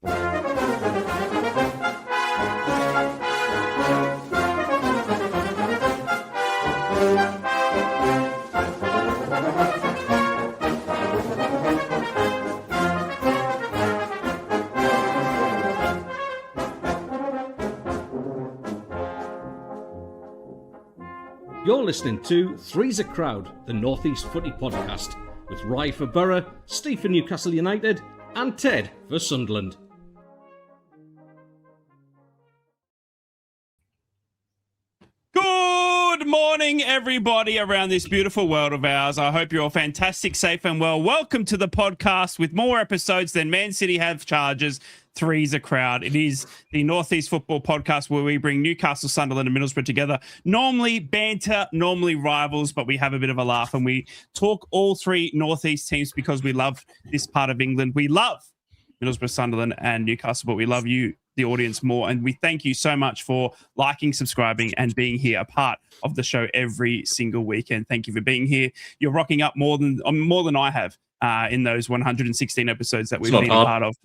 You're listening to Three's a Crowd, the North East Footy Podcast, with Rye for Borough, Steve for Newcastle United, and Ted for Sunderland. Good morning, everybody around this beautiful world of ours. I hope you're all fantastic, safe and well. Welcome to the podcast with more episodes than Man City have charges. Three's a Crowd. It is the Northeast Football Podcast where we bring Newcastle, Sunderland and Middlesbrough together. Normally banter, normally rivals, but we have a bit of a laugh and we talk all three Northeast teams because we love this part of England. We love Middlesbrough, Sunderland and Newcastle, but we love you, the audience, more. And we thank you so much for liking, subscribing and being here, a part of the show every single weekend. Thank you for being here. You're rocking up more than I have. In those 116 episodes that we've been a part of.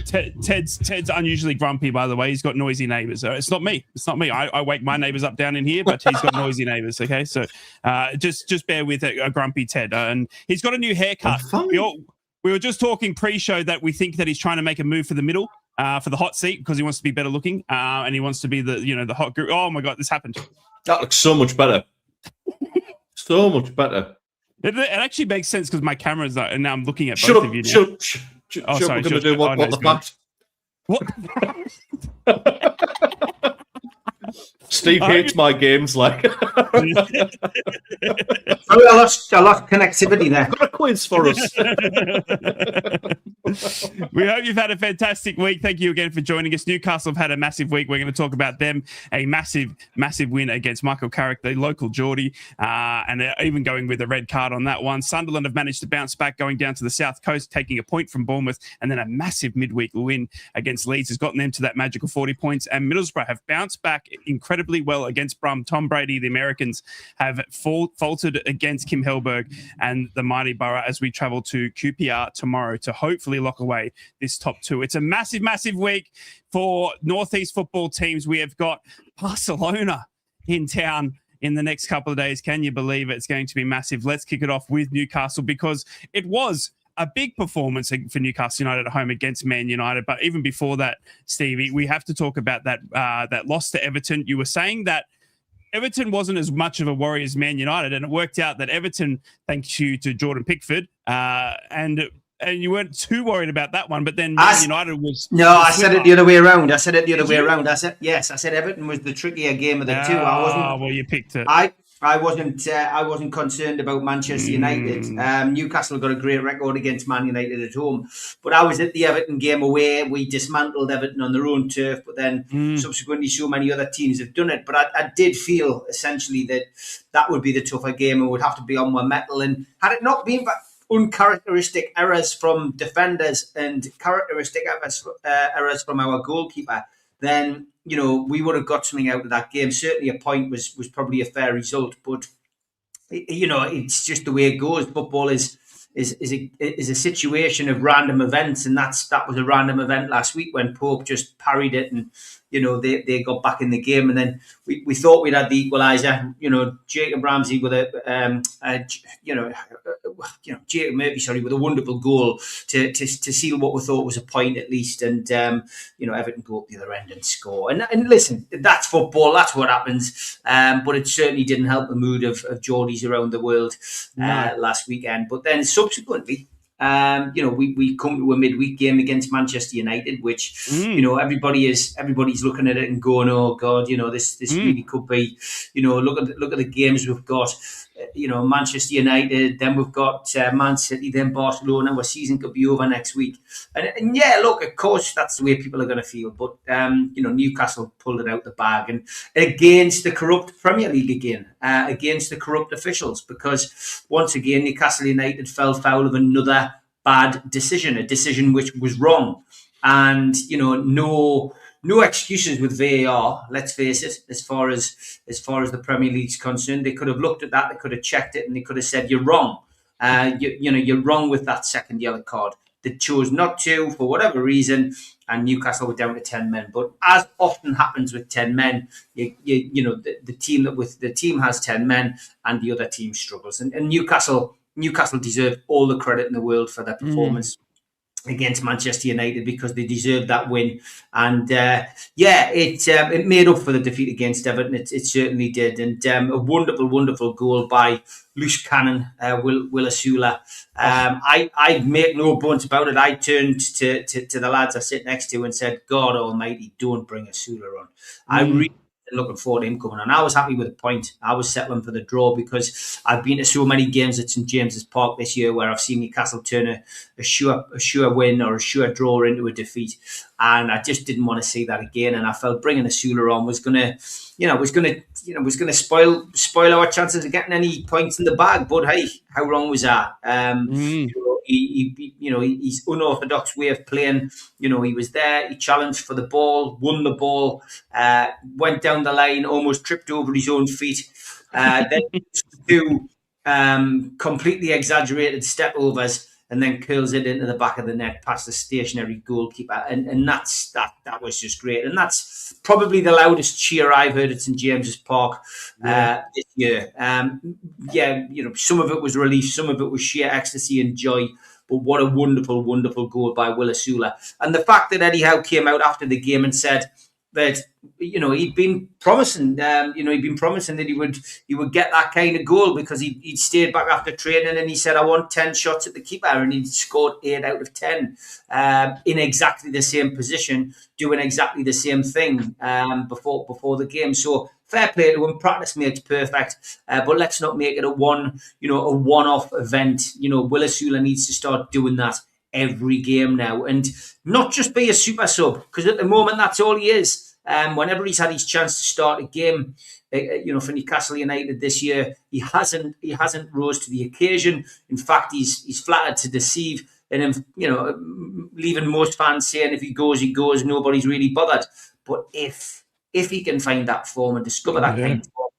Ted's unusually grumpy, by the way. He's got noisy neighbours. It's not me. I wake my neighbours up down in here, but he's got noisy neighbours, okay? So just bear with a grumpy Ted. And he's got a new haircut. We were just talking pre-show that we think that he's trying to make a move for the middle, for the hot seat, because he wants to be better looking, and he wants to be the hot group. Oh, my God, this happened. That looks so much better. So much better. It actually makes sense because my camera's and now I'm looking at both of you. Shut up. We're going to do what the fact. What? Steve hates my games like. I lost connectivity there. Got a quiz for us. We hope you've had a fantastic week. Thank you again for joining us. Newcastle have had a massive week. We're going to talk about them. A massive win against Michael Carrick, the local Geordie, and even going with a red card on that one. Sunderland have managed to bounce back, going down to the South Coast, taking a point from Bournemouth, and then a massive midweek win against Leeds has gotten them to that magical 40 points. And Middlesbrough have bounced back incredibly well against Brum. Tom Brady, the Americans, have faltered against Kim Hellberg and the mighty Borough as we travel to QPR tomorrow to hopefully lock away this top two. It's a massive week for Northeast football teams. We have got Barcelona in town in the next couple of days. Can you believe it? It's going to be massive. Let's kick it off with Newcastle because it was a big performance for Newcastle United at home against Man United. But even before that, Stevie, we have to talk about that loss to Everton. You were saying that Everton wasn't as much of a worry as Man United, and it worked out that Everton, thanks you to Jordan Pickford, and you weren't too worried about that one. But then Man United was... No, I said it the other way around. I said Everton was the trickier game of the two. I wasn't... Oh, well, you picked it. I wasn't concerned about Manchester United. Newcastle got a great record against Man United at home, but I was at the Everton game away. We dismantled Everton on their own turf, but then subsequently so many other teams have done it. But I did feel essentially that would be the tougher game and would have to be on my mettle. And had it not been for uncharacteristic errors from defenders and characteristic errors from our goalkeeper, then we would have got something out of that game. Certainly a point was probably a fair result, but it's just the way it goes. Football is a situation of random events, and that was a random event last week when Pope just parried it and they got back in the game, and then we thought we'd had the equaliser. Jacob Ramsey with Jacob Murphy, with a wonderful goal to seal what we thought was a point at least, and Everton go up the other end and score. And listen, that's football. That's what happens. But it certainly didn't help the mood of Geordies around the world last weekend. But then subsequently, we come to a midweek game against Manchester United, which everybody's looking at it and going, "Oh God, this really could be." Look at the games we've got. Manchester United, then we've got Man City, then Barcelona. Our season could be over next week. And yeah, look, of course, that's the way people are going to feel. But, Newcastle pulled it out the bag and against the corrupt Premier League again, against the corrupt officials, because once again, Newcastle United fell foul of another bad decision, a decision which was wrong. And, no excuses with VAR, let's face it, as far as the Premier League's concerned. They could have looked at that, they could have checked it, and they could have said, you're wrong. You're wrong with that second yellow card. They chose not to for whatever reason, and Newcastle were down to 10 men. But as often happens with 10 men, you know the team has 10 men, and the other team struggles. And Newcastle deserve all the credit in the world for their performance against Manchester United, because they deserved that win. And it made up for the defeat against Everton. It certainly did. And a wonderful goal by loose cannon Will Osula. I make no bones about it. I turned to the lads I sit next to and said, God Almighty, don't bring Osula on. I really looking forward to him coming on. I was happy with the point. I was settling for the draw, because I've been to so many games at St James's Park this year where I've seen Newcastle turn a sure win or a sure draw into a defeat, and I just didn't want to see that again. And I felt bringing Osula on was going to spoil our chances of getting any points in the bag. But hey, how wrong was that? His unorthodox way of playing. He was there. He challenged for the ball, won the ball, went down the line, almost tripped over his own feet. Then two completely exaggerated step overs, and then curls it into the back of the net past the stationary goalkeeper. And that was just great. And that's probably the loudest cheer I've heard at St James's Park this year. Some of it was relief, some of it was sheer ecstasy and joy. But what a wonderful goal by Will Osula. And the fact that Eddie Howe came out after the game and said that he'd been promising that he would get that kind of goal, because he'd stayed back after training, and he said, I want 10 shots at the keeper, and he'd scored 8 out of 10 in exactly the same position, doing exactly the same thing before the game. So fair play to him. Practice makes perfect, but let's not make it a one-off event. Will Osula needs to start doing that every game now, and not just be a super sub, because at the moment that's all he is. Whenever he's had his chance to start a game, for Newcastle United this year, he hasn't rose to the occasion. In fact, he's flattered to deceive, and leaving most fans saying if he goes, nobody's really bothered. But if he can find that form and discover that kind of form,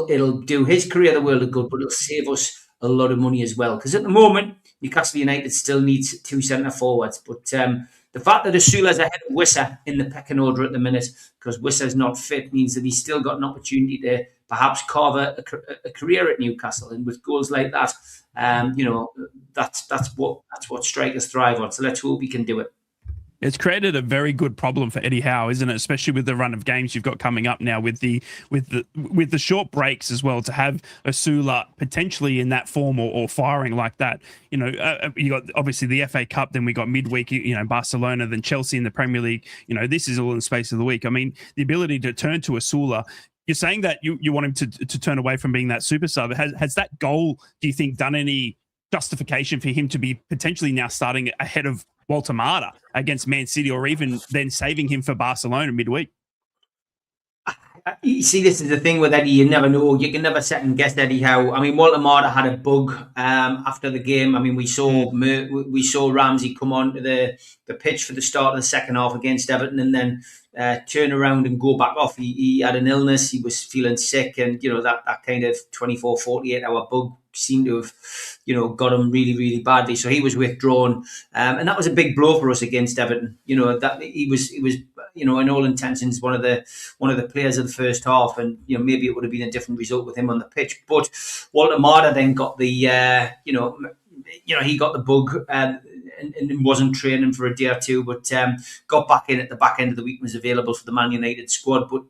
it'll do his career the world of good, but it'll save us a lot of money as well. Because at the moment, Newcastle United still needs 2 centre forwards, but the fact that Osula's ahead of Wissa in the pecking order at the minute, because Wissa's not fit, means that he's still got an opportunity to perhaps carve a career at Newcastle. And with goals like that, that's what strikers thrive on. So let's hope he can do it. It's created a very good problem for Eddie Howe, isn't it? Especially with the run of games you've got coming up now, with the short breaks as well, to have Osula potentially in that form or firing like that. You got obviously the FA Cup, then we got midweek, Barcelona, then Chelsea in the Premier League. This is all in the space of the week. I mean, the ability to turn to Osula. You're saying that you want him to turn away from being that super sub. Has that goal, do you think, done any justification for him to be potentially now starting ahead of Walter Mata against Man City, or even then saving him for Barcelona midweek? You see, this is the thing with Eddie. You never know. You can never second guess Eddie Howe. I mean, Walter Mata had a bug after the game. I mean, we saw Ramsey come onto the pitch for the start of the second half against Everton, and then turn around and go back off. He had an illness. He was feeling sick, and that kind of 24, 48 hour bug seemed to have got him really, really badly. So he was withdrawn, and that was a big blow for us against Everton. That he was in all intentions one of the players of the first half, and maybe it would have been a different result with him on the pitch. But Walter Mata then got the he got the bug and wasn't training for a day or two, but got back in at the back end of the week, was available for the Man United squad. But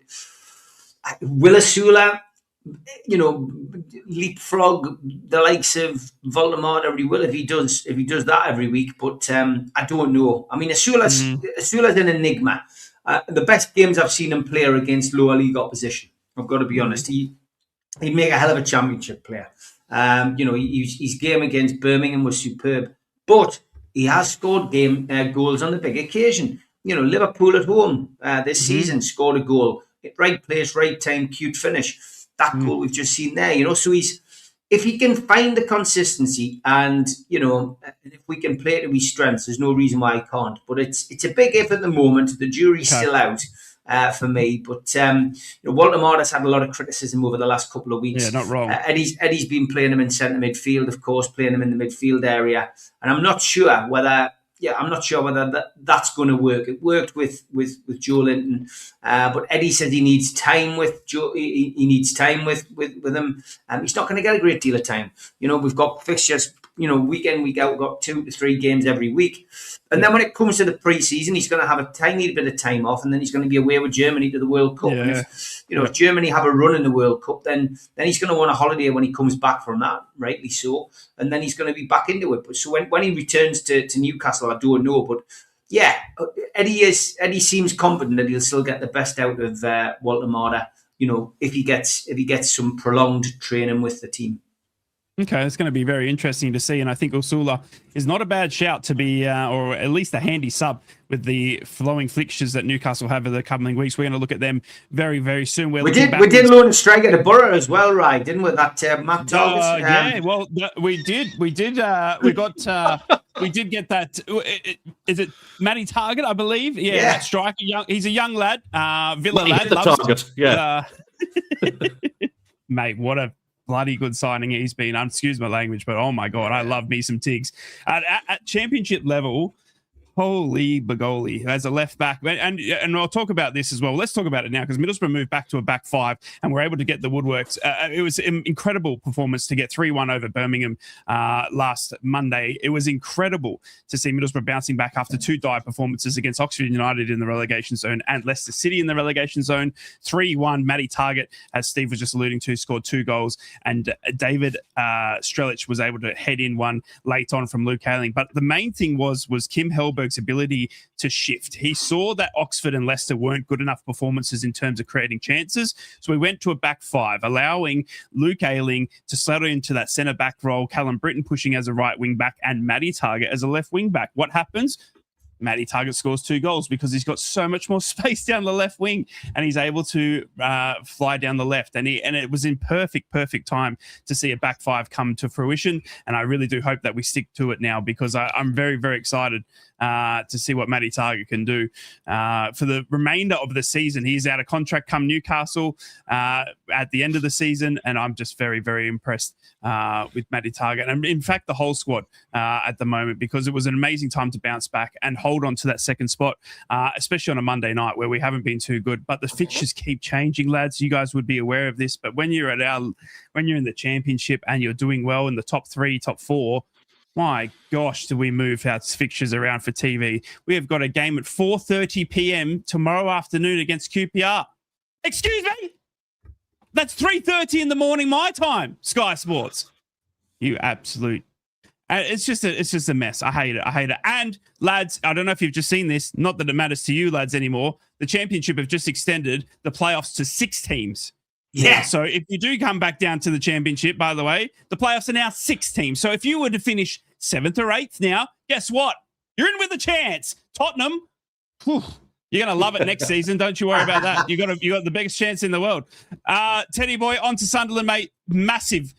Will Osula, leapfrog the likes of Voldemort, or he will if he does that every week. But I don't know. I mean, Osula's an enigma. The best games I've seen him play are against lower league opposition. I've got to be honest. He'd make a hell of a championship player. His game against Birmingham was superb, but he has scored goals on the big occasion. Liverpool at home this season scored a goal. Right place, right time, cute finish. That goal we've just seen there, so if he can find the consistency and, if we can play to his strengths, there's no reason why he can't. But it's a big if at the moment. The jury's still out. for me. But Walter Martins had a lot of criticism over the last couple of weeks. Yeah, not wrong. Eddie's been playing him in centre midfield, of course, playing him in the midfield area, and I'm not sure whether that's going to work. It worked with Joe Linton, but Eddie said he needs time with Joe. He needs time with him. He's not going to get a great deal of time. We've got fixtures, week in, week out. We've got 2 to 3 games every week. And then when it comes to the pre-season, he's going to have a tiny bit of time off, and then he's going to be away with Germany to the World Cup. Yeah. And if Germany have a run in the World Cup, then he's going to want a holiday when he comes back from that, rightly so. And then he's going to be back into it. But so when he returns to Newcastle, I don't know. But yeah, Eddie seems confident that he'll still get the best out of Walter Martins, if he gets some prolonged training with the team. Okay, it's going to be very interesting to see, and I think Osula is not a bad shout to be, or at least a handy sub with the flowing fixtures that Newcastle have over the coming weeks. We're going to look at them very, very soon. We did loan a striker to Borough as well, right? Didn't we? That Matt Targett. Yeah, well, we did. We did get that. Is it Matty Targett? I believe. Yeah, that striker. He's a young lad, Villa lad. The Target. Yeah, mate, what a bloody good signing he's been. Excuse my language, but oh my God, I love me some Tiggs. At championship level, holy bagoli, as a left back. And I'll talk about this as well. Let's talk about it now because Middlesbrough moved back to a back 5 and were able to get the woodworks. It was an incredible performance to get 3-1 over Birmingham last Monday. It was incredible to see Middlesbrough bouncing back after 2 dire performances against Oxford United in the relegation zone and Leicester City in the relegation zone. 3-1, Matty Targett, as Steve was just alluding to, scored 2 goals, and David Strelic was able to head in one late on from Luke Ayling. But the main thing was Kim Hellberg's ability to shift. He saw that Oxford and Leicester weren't good enough performances in terms of creating chances, so he went to a back 5, allowing Luke Ayling to settle into that centre back role, Callum Britton pushing as a right wing back, and Matty Targett as a left wing back. What happens? Matty Targett scores 2 goals because he's got so much more space down the left wing, and he's able to fly down the left. And it was in perfect time to see a back 5 come to fruition. And I really do hope that we stick to it now because I'm very, very excited to see what Matty Targett can do for the remainder of the season. He's out of contract come Newcastle at the end of the season, and I'm just very, very impressed with Matty Targett. And in fact, the whole squad at the moment, because it was an amazing time to bounce back and hold on to that second spot, especially on a Monday night where we haven't been too good. But the fixtures keep changing, lads. You guys would be aware of this. But when you're in the championship and you're doing well in the top 3, top 4, my gosh, do we move our fixtures around for TV? We have got a game at 4:30 p.m. tomorrow afternoon against QPR. Excuse me? That's 3:30 in the morning my time, Sky Sports. You absolute... It's just a mess. I hate it. And, lads, I don't know if you've just seen this. Not that it matters to you, lads, anymore. The championship have just extended the playoffs to 6 teams. Yeah. So if you do come back down to the championship, by the way, the playoffs are now 6 teams. So if you were to finish 7th or 8th now, guess what? You're in with a chance. Tottenham, whew, you're going to love it next season. Don't you worry about that. You got the biggest chance in the world. Teddy boy, on to Sunderland, mate. Massive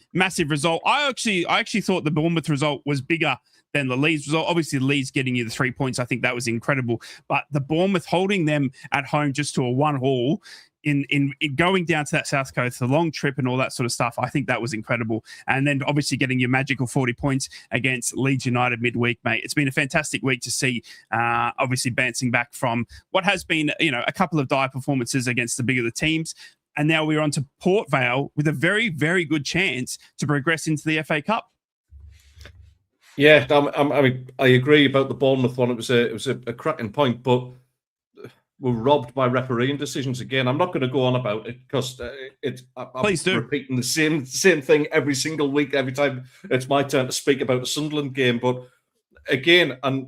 result. I actually thought the Bournemouth result was bigger than the Leeds result. Obviously, the Leeds getting you the 3 points, I think that was incredible. But the Bournemouth holding them at home just to a 1-1 in going down to that South Coast, the long trip and all that sort of stuff, I think that was incredible. And then obviously getting your magical 40 points against Leeds United midweek, mate. It's been a fantastic week to see, obviously bouncing back from what has been, a couple of dire performances against the bigger the teams. And now we're on to Port Vale with a very, very good chance to progress into the FA Cup. Yeah, I agree about the Bournemouth one. It was a cracking point, but we're robbed by refereeing decisions again. I'm not going to go on about it because I'm repeating the same thing every single week, every time it's my turn to speak about the Sunderland game. But again, and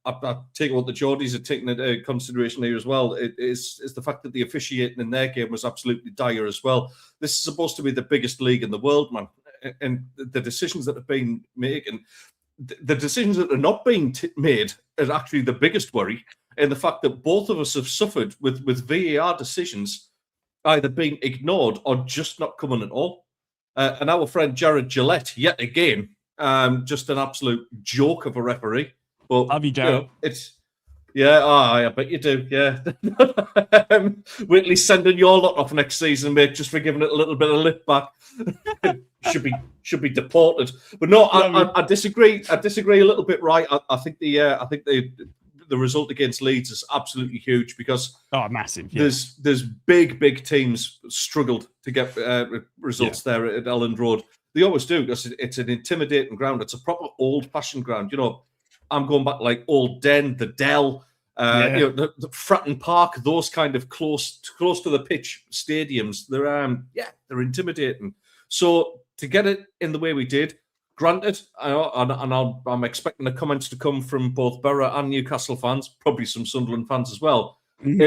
I take what the Geordies are taking into consideration here as well. It is the fact that the officiating in their game was absolutely dire as well. This is supposed to be the biggest league in the world, man, and the decisions that have been making, the decisions that are not being made is actually the biggest worry. And the fact that both of us have suffered with VAR decisions either being ignored or just not coming at all. And our friend Jared Gillette, yet again, just an absolute joke of a referee. But love you, Jared. Yeah, I bet you do. Yeah, Whitley's sending your lot off next season, mate, just for giving it a little bit of lip back. should be deported. But no, I disagree. I disagree a little bit. Right, I think the result against Leeds is absolutely huge because massive. Yeah. There's big teams struggled to get results there at Elland Road. They always do because it's an intimidating ground. It's a proper old-fashioned ground. You know, I'm going back like Old Den, the Dell, you know, the Fratton Park, those kind of close to the pitch stadiums. They're intimidating. So to get it in the way we did, granted, I'm expecting the comments to come from both Borough and Newcastle fans, probably some Sunderland fans as well. Mm-hmm.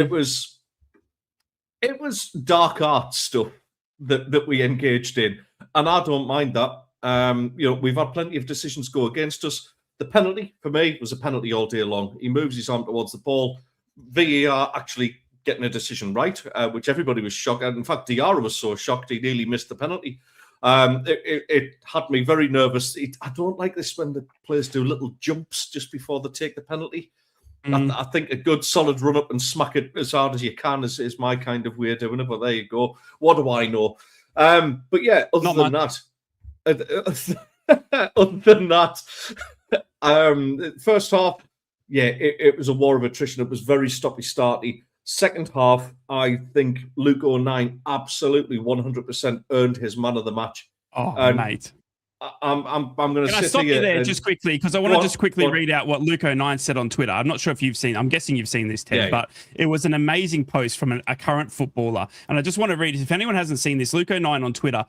It was dark art stuff that we engaged in, and I don't mind that. You know, we've had plenty of decisions go against us. The penalty, for me, was a penalty all day long. He moves his arm towards the ball. VAR actually getting a decision right, which everybody was shocked at. In fact, Diarra was so shocked he nearly missed the penalty. It had me very nervous. I don't like this when the players do little jumps just before they take the penalty. I think a good solid run up and smack it as hard as you can is my kind of way of doing it. But there you go. What do I know? But yeah, other than that, first half, it was a war of attrition. It was very stoppy-starty. Second half, I think Luke O'Nien absolutely 100% earned his man of the match. Mate. I'm going to Can I stop you there just quickly? Because I want to just quickly read out what Luke O'Nien said on Twitter. I'm not sure if you've seen, I'm guessing you've seen this, Ted, but it was an amazing post from a current footballer. And I just want to read it. If anyone hasn't seen this, Luke O'Nien on Twitter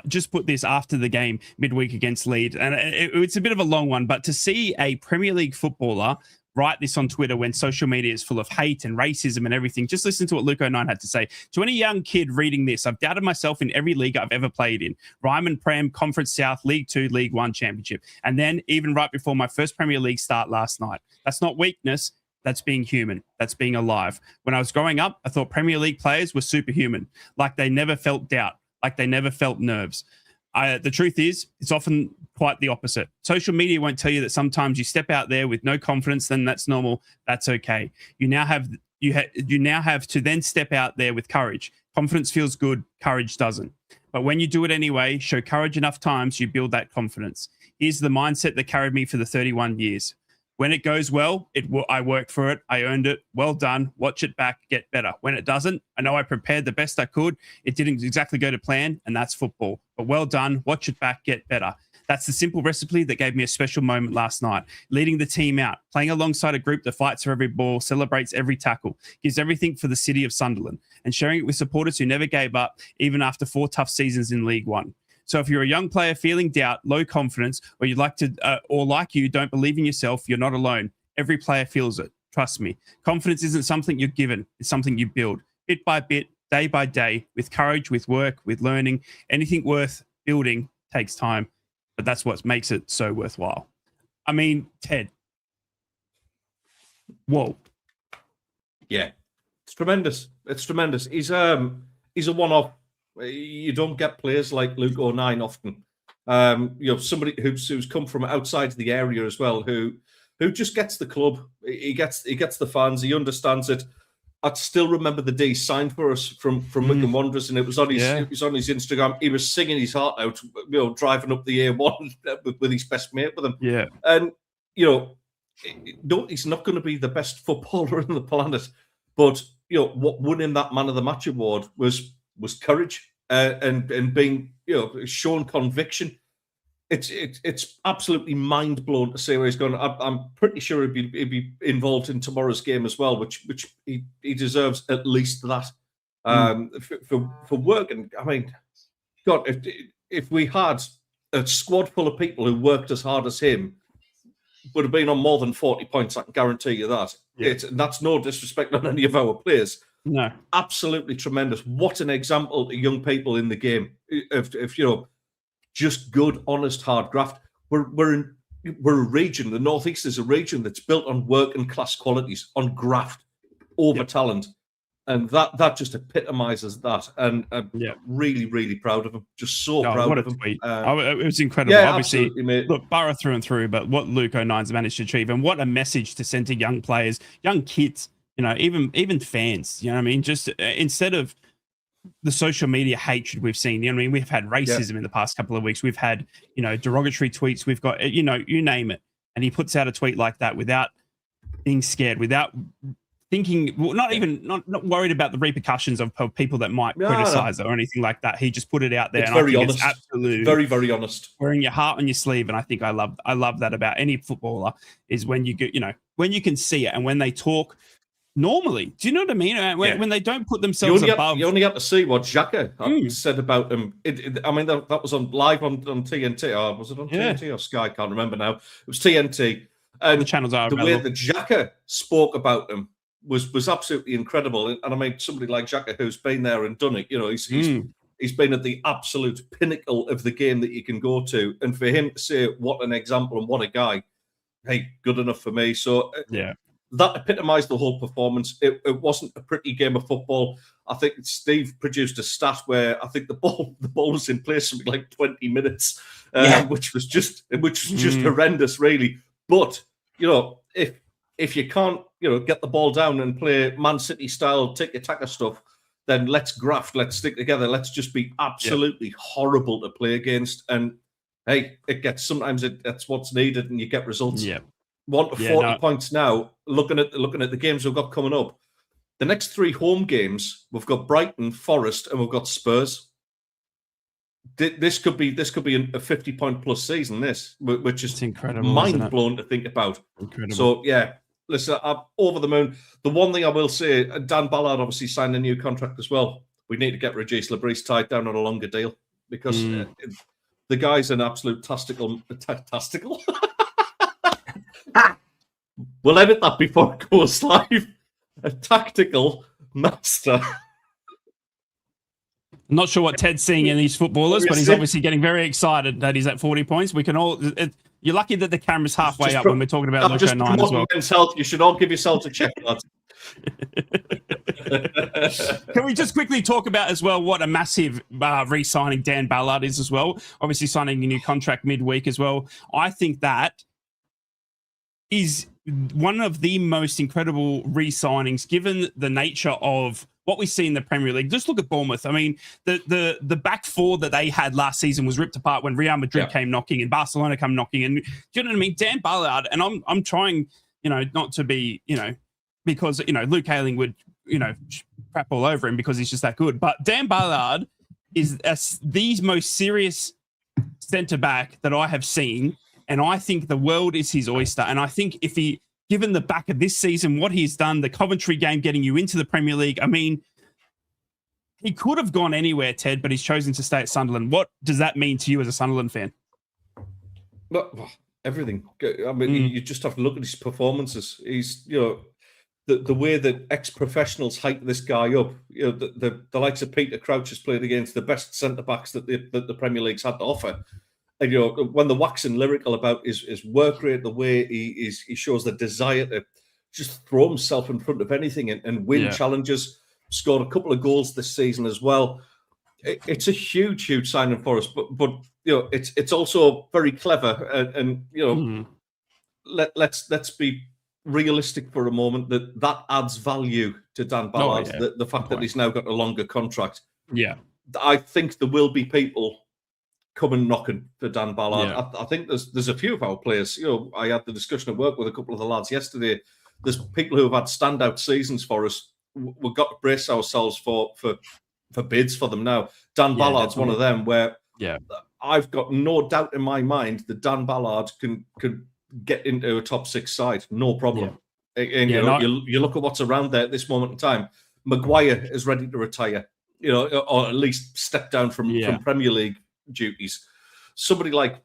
just put this after the game midweek against Leeds. And it's a bit of a long one, but to see a Premier League footballer write this on Twitter when social media is full of hate and racism and everything. Just listen to what Luke O'Nien had to say. To any young kid reading this, I've doubted myself in every league I've ever played in. Ryman Prem, Conference South, League 2, League 1 Championship. And then even right before my first Premier League start last night. That's not weakness. That's being human. That's being alive. When I was growing up, I thought Premier League players were superhuman. Like they never felt doubt. Like they never felt nerves. The truth is, it's often quite the opposite. Social media won't tell you that sometimes you step out there with no confidence, then that's normal. That's okay. You now have to then step out there with courage. Confidence feels good. Courage doesn't. But when you do it anyway, show courage enough times, you build that confidence. Here's the mindset that carried me for the 31 years. When it goes well, I worked for it. I earned it. Well done. Watch it back. Get better. When it doesn't, I know I prepared the best I could. It didn't exactly go to plan, and that's football. But well done. Watch it back. Get better. That's the simple recipe that gave me a special moment last night. Leading the team out, playing alongside a group that fights for every ball, celebrates every tackle, gives everything for the city of Sunderland, and sharing it with supporters who never gave up, even after 4 tough seasons in League One. So if you're a young player feeling doubt, low confidence, or you'd like to, or like you don't believe in yourself, you're not alone. Every player feels it. Trust me. Confidence isn't something you're given. It's something you build bit by bit, day by day, with courage, with work, with learning. Anything worth building takes time, but that's what makes it so worthwhile. I mean, Ted. Whoa. Yeah, it's tremendous. It's tremendous. He's a one-off. You don't get players like Luke O'Nien often. You know, somebody who's come from outside the area as well, who just gets the club. He gets the fans. He understands it. I still remember the day he signed for us from Wycombe Wanderers, and it was on his Instagram. He was singing his heart out, you know, driving up the A1 with his best mate with him. Yeah, and you know, he's not going to be the best footballer on the planet, but you know what won him that Man of the Match award was courage and being, you know, shown conviction. It's absolutely mind blown to see where he's going. I'm pretty sure he'd be involved in tomorrow's game as well, which he deserves at least that for work. And I mean, God, if we had a squad full of people who worked as hard as him, would have been on more than 40 points. I can guarantee you that. Yeah. That's no disrespect on any of our players. No, absolutely tremendous. What an example to young people in the game. If you know, just good, honest, hard graft. We're a region. The Northeast is a region that's built on work and class qualities, on graft over talent. And that just epitomises that. And I'm really, really proud of him. Just so proud what of a him. Tweet. It was incredible. Yeah, obviously, mate. Look, Borough through and through, but what Luke O'Nine's managed to achieve, and what a message to send to young players, young kids, even fans, you know what I mean? Just instead of the social media hatred we've seen, you know what I mean? We've had racism in the past couple of weeks. We've had, derogatory tweets. We've got, you name it. And he puts out a tweet like that without being scared, without thinking, not worried about the repercussions of people that might criticize it or anything like that. He just put it out there. It's and very I think honest. It's absolute, very, very honest. Wearing your heart on your sleeve. And I think I love that about any footballer is when you get, when you can see it and when they talk normally. Do you know what I mean? When they don't put themselves above. You only have to see what Xhaka said about him. That was on live on TNT. Or was it on TNT or Sky? I can't remember now. It was TNT. And the channels are the way that Xhaka spoke about him was absolutely incredible. And I mean, somebody like Xhaka who's been there and done it. He's been at the absolute pinnacle of the game that you can go to. And for him to say what an example and what a guy, hey, good enough for me. So that epitomised the whole performance. It wasn't a pretty game of football. I think Steve produced a stat where I think the ball was in place for like 20 minutes, which was just horrendous, really. But if you can't get the ball down and play Man City style tick-tacker stuff, then let's graft, let's stick together, let's just be absolutely horrible to play against. And hey, sometimes that's what's needed, and you get results. Yeah. 1 to 40 points now. Looking at the games we've got coming up, the next 3 home games we've got Brighton, Forest, and we've got Spurs. This could be a 50-point plus season. Which is incredible, mind blown to think about. Incredible. So listen, I'm over the moon. The one thing I will say, Dan Ballard obviously signed a new contract as well. We need to get Regis Labrise tied down on a longer deal because the guy's an absolute tastical. We'll edit that before it goes live. A tactical master. I'm not sure what Ted's seeing in these footballers, but he's obviously getting very excited that he's at 40 points. We can all. You're lucky that the camera's halfway up when we're talking about Luke O'Nine as well. Men's health. You should all give yourselves a check, lads. Can we just quickly talk about as well what a massive re-signing Dan Ballard is as well? Obviously signing a new contract midweek as well. I think that is one of the most incredible re-signings given the nature of what we see in the Premier League. Just look at Bournemouth. I mean, the back four that they had last season was ripped apart when Real Madrid came knocking and Barcelona come knocking. And do you know what I mean? Dan Ballard, and I'm trying, not to be, because, Luke Ayling would, crap all over him because he's just that good. But Dan Ballard is the most serious centre-back that I have seen. And I think the world is his oyster. And I think if given the back of this season, what he's done, the Coventry game getting you into the Premier League, I mean, he could have gone anywhere, Ted, but he's chosen to stay at Sunderland. What does that mean to you as a Sunderland fan? Well, everything. I mean, you just have to look at his performances. He's, the way that ex-professionals hype this guy up, the likes of Peter Crouch has played against the best centre-backs that the Premier League's had to offer. And, when they're waxing lyrical about his work rate, the way he shows the desire to just throw himself in front of anything and win challenges, scored a couple of goals this season as well. It's a huge, huge signing for us, but it's also very clever and let's be realistic for a moment that adds value to Dan Ballard. The fact that he's now got a longer contract. Yeah, I think there will be people coming knocking for Dan Ballard. I think there's a few of our players. I had the discussion at work with a couple of the lads yesterday. There's people who have had standout seasons for us. We've got to brace ourselves for bids for them now. Dan Ballard's one of them where I've got no doubt in my mind that Dan Ballard can get into a top 6 side, no problem. And you look at what's around there at this moment in time. Maguire is ready to retire, or at least step down from Premier League duties. Somebody like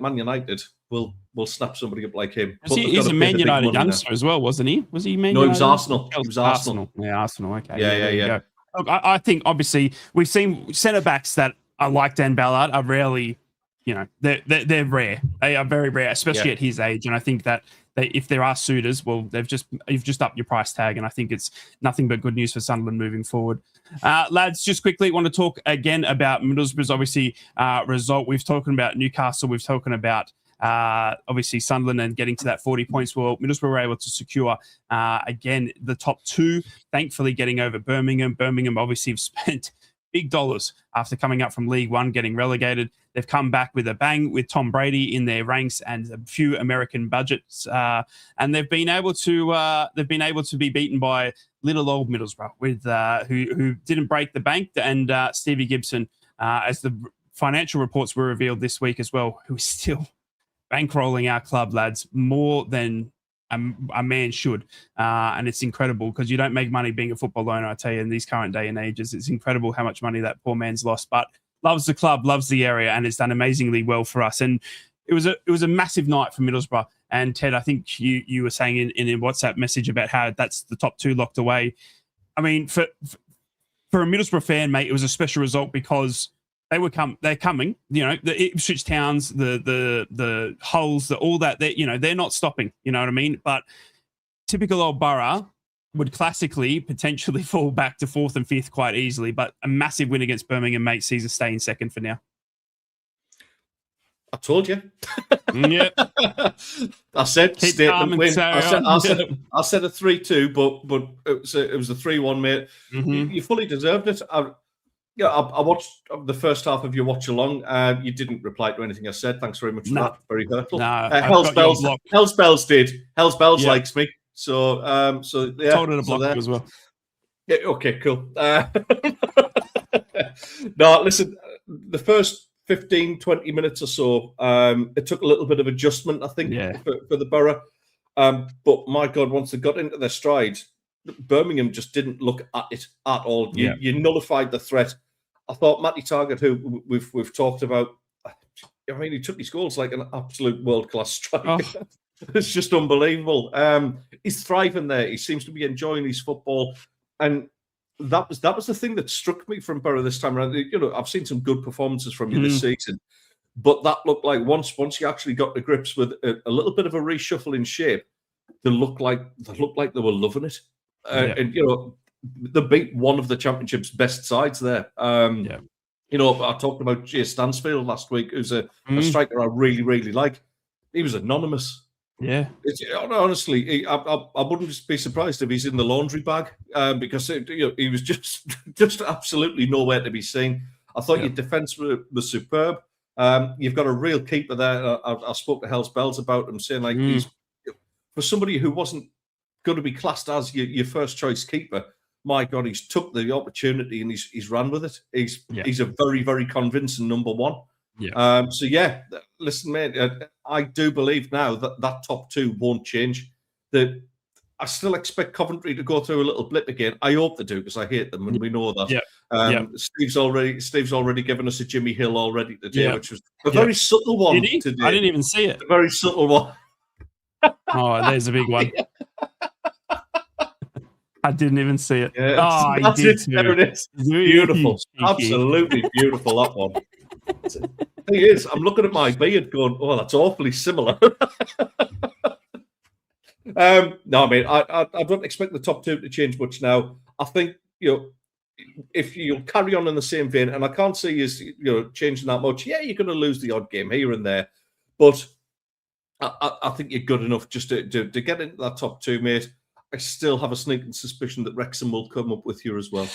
Man United will snap somebody up like him. He's a Man United youngster as well, wasn't he? Was he Man United? No, he was Arsenal. He was Arsenal. Yeah, Arsenal. Okay. Yeah. Look, I think obviously we've seen centre backs that are like Dan Ballard are rarely, they're rare. They are very rare, especially at his age. And I think that if there are suitors, well, you've just upped your price tag, and I think it's nothing but good news for Sunderland moving forward. Lads, just quickly want to talk again about Middlesbrough's obviously result. We've spoken about Newcastle. We've spoken about obviously Sunderland and getting to that 40 points. Well, Middlesbrough were able to secure again the top two, thankfully getting over Birmingham. Birmingham obviously have spent big dollars after coming up from League One, getting relegated. They've come back with a bang with Tom Brady in their ranks and a few American budgets, and they've been able to be beaten by little old Middlesbrough with who didn't break the bank, and Stevie Gibson, as the financial reports were revealed this week as well, who is still bankrolling our club, lads, more than a man should. And it's incredible because you don't make money being a football owner, I tell you, in these current day and ages. It's incredible how much money that poor man's lost, but loves the club, loves the area, and has done amazingly well for us. And it was a massive night for Middlesbrough. And Ted, I think you were saying in a WhatsApp message about how that's the top two locked away. I mean, for a Middlesbrough fan, mate, it was a special result because they're coming, you know, the Ipswich Towns, the Hulls, all that, they're not stopping, you know what I mean? But typical old Borough would classically potentially fall back to fourth and fifth quite easily, but a massive win against Birmingham, mate, sees us stay in second for now. I told you. Yep. I said Keep statement win. I said a 3-2, but it was a 3-1, mate. Mm-hmm. You fully deserved it. I watched the first half of your watch along. You didn't reply to anything I said. Thanks very much for that. Very hurtful. No, Hell's Bells did. Hell's Bells likes me. So yeah. Told her to block you as well. Yeah. Okay. Cool. No, listen. The first 15, 20 minutes or so, it took a little bit of adjustment, I think, for the Borough. But my God, once they got into their stride, Birmingham just didn't look at it at all. You nullified the threat. I thought Matty Targett, who we've talked about, I mean, he took his goals like an absolute world-class striker. Oh. It's just unbelievable. He's thriving there. He seems to be enjoying his football, and that was the thing that struck me from Borough this time around. You know, I've seen some good performances from you this season, but that looked like once you actually got to grips with a little bit of a reshuffle in shape, they looked like they were loving it. And you know, they beat one of the Championship's best sides there. You know, I talked about Jay Stansfield last week, who's a striker I really, really like. He was anonymous. Yeah. Honestly, I wouldn't be surprised if he's in the laundry bag because he was just absolutely nowhere to be seen. I thought your defence was superb. You've got a real keeper there. I spoke to Hell's Bells about him, saying like he's, for somebody who wasn't going to be classed as your first choice keeper, my God, he's took the opportunity and he's run with it. He's a very, very convincing number one. Yeah. So yeah, listen, mate, I do believe now that top two won't change. I still expect Coventry to go through a little blip again. I hope they do because I hate them and we know that. Steve's already given us a Jimmy Hill already today, which was a very subtle one. Did he? Today. I didn't even see it. A very subtle one. Oh, there's a big one. I didn't even see it. Yeah, that's he did it. too. There it is. Beautiful. Absolutely beautiful, that one. The thing is, I'm looking at my beard going, oh, that's awfully similar. No, I mean, I don't expect the top two to change much now. I think, you know, if you'll carry on in the same vein, and I can't see you changing that much. Yeah, you're going to lose the odd game here and there, but I think you're good enough just to get into that top two, mate. I still have a sneaking suspicion that Wrexham will come up with you as well.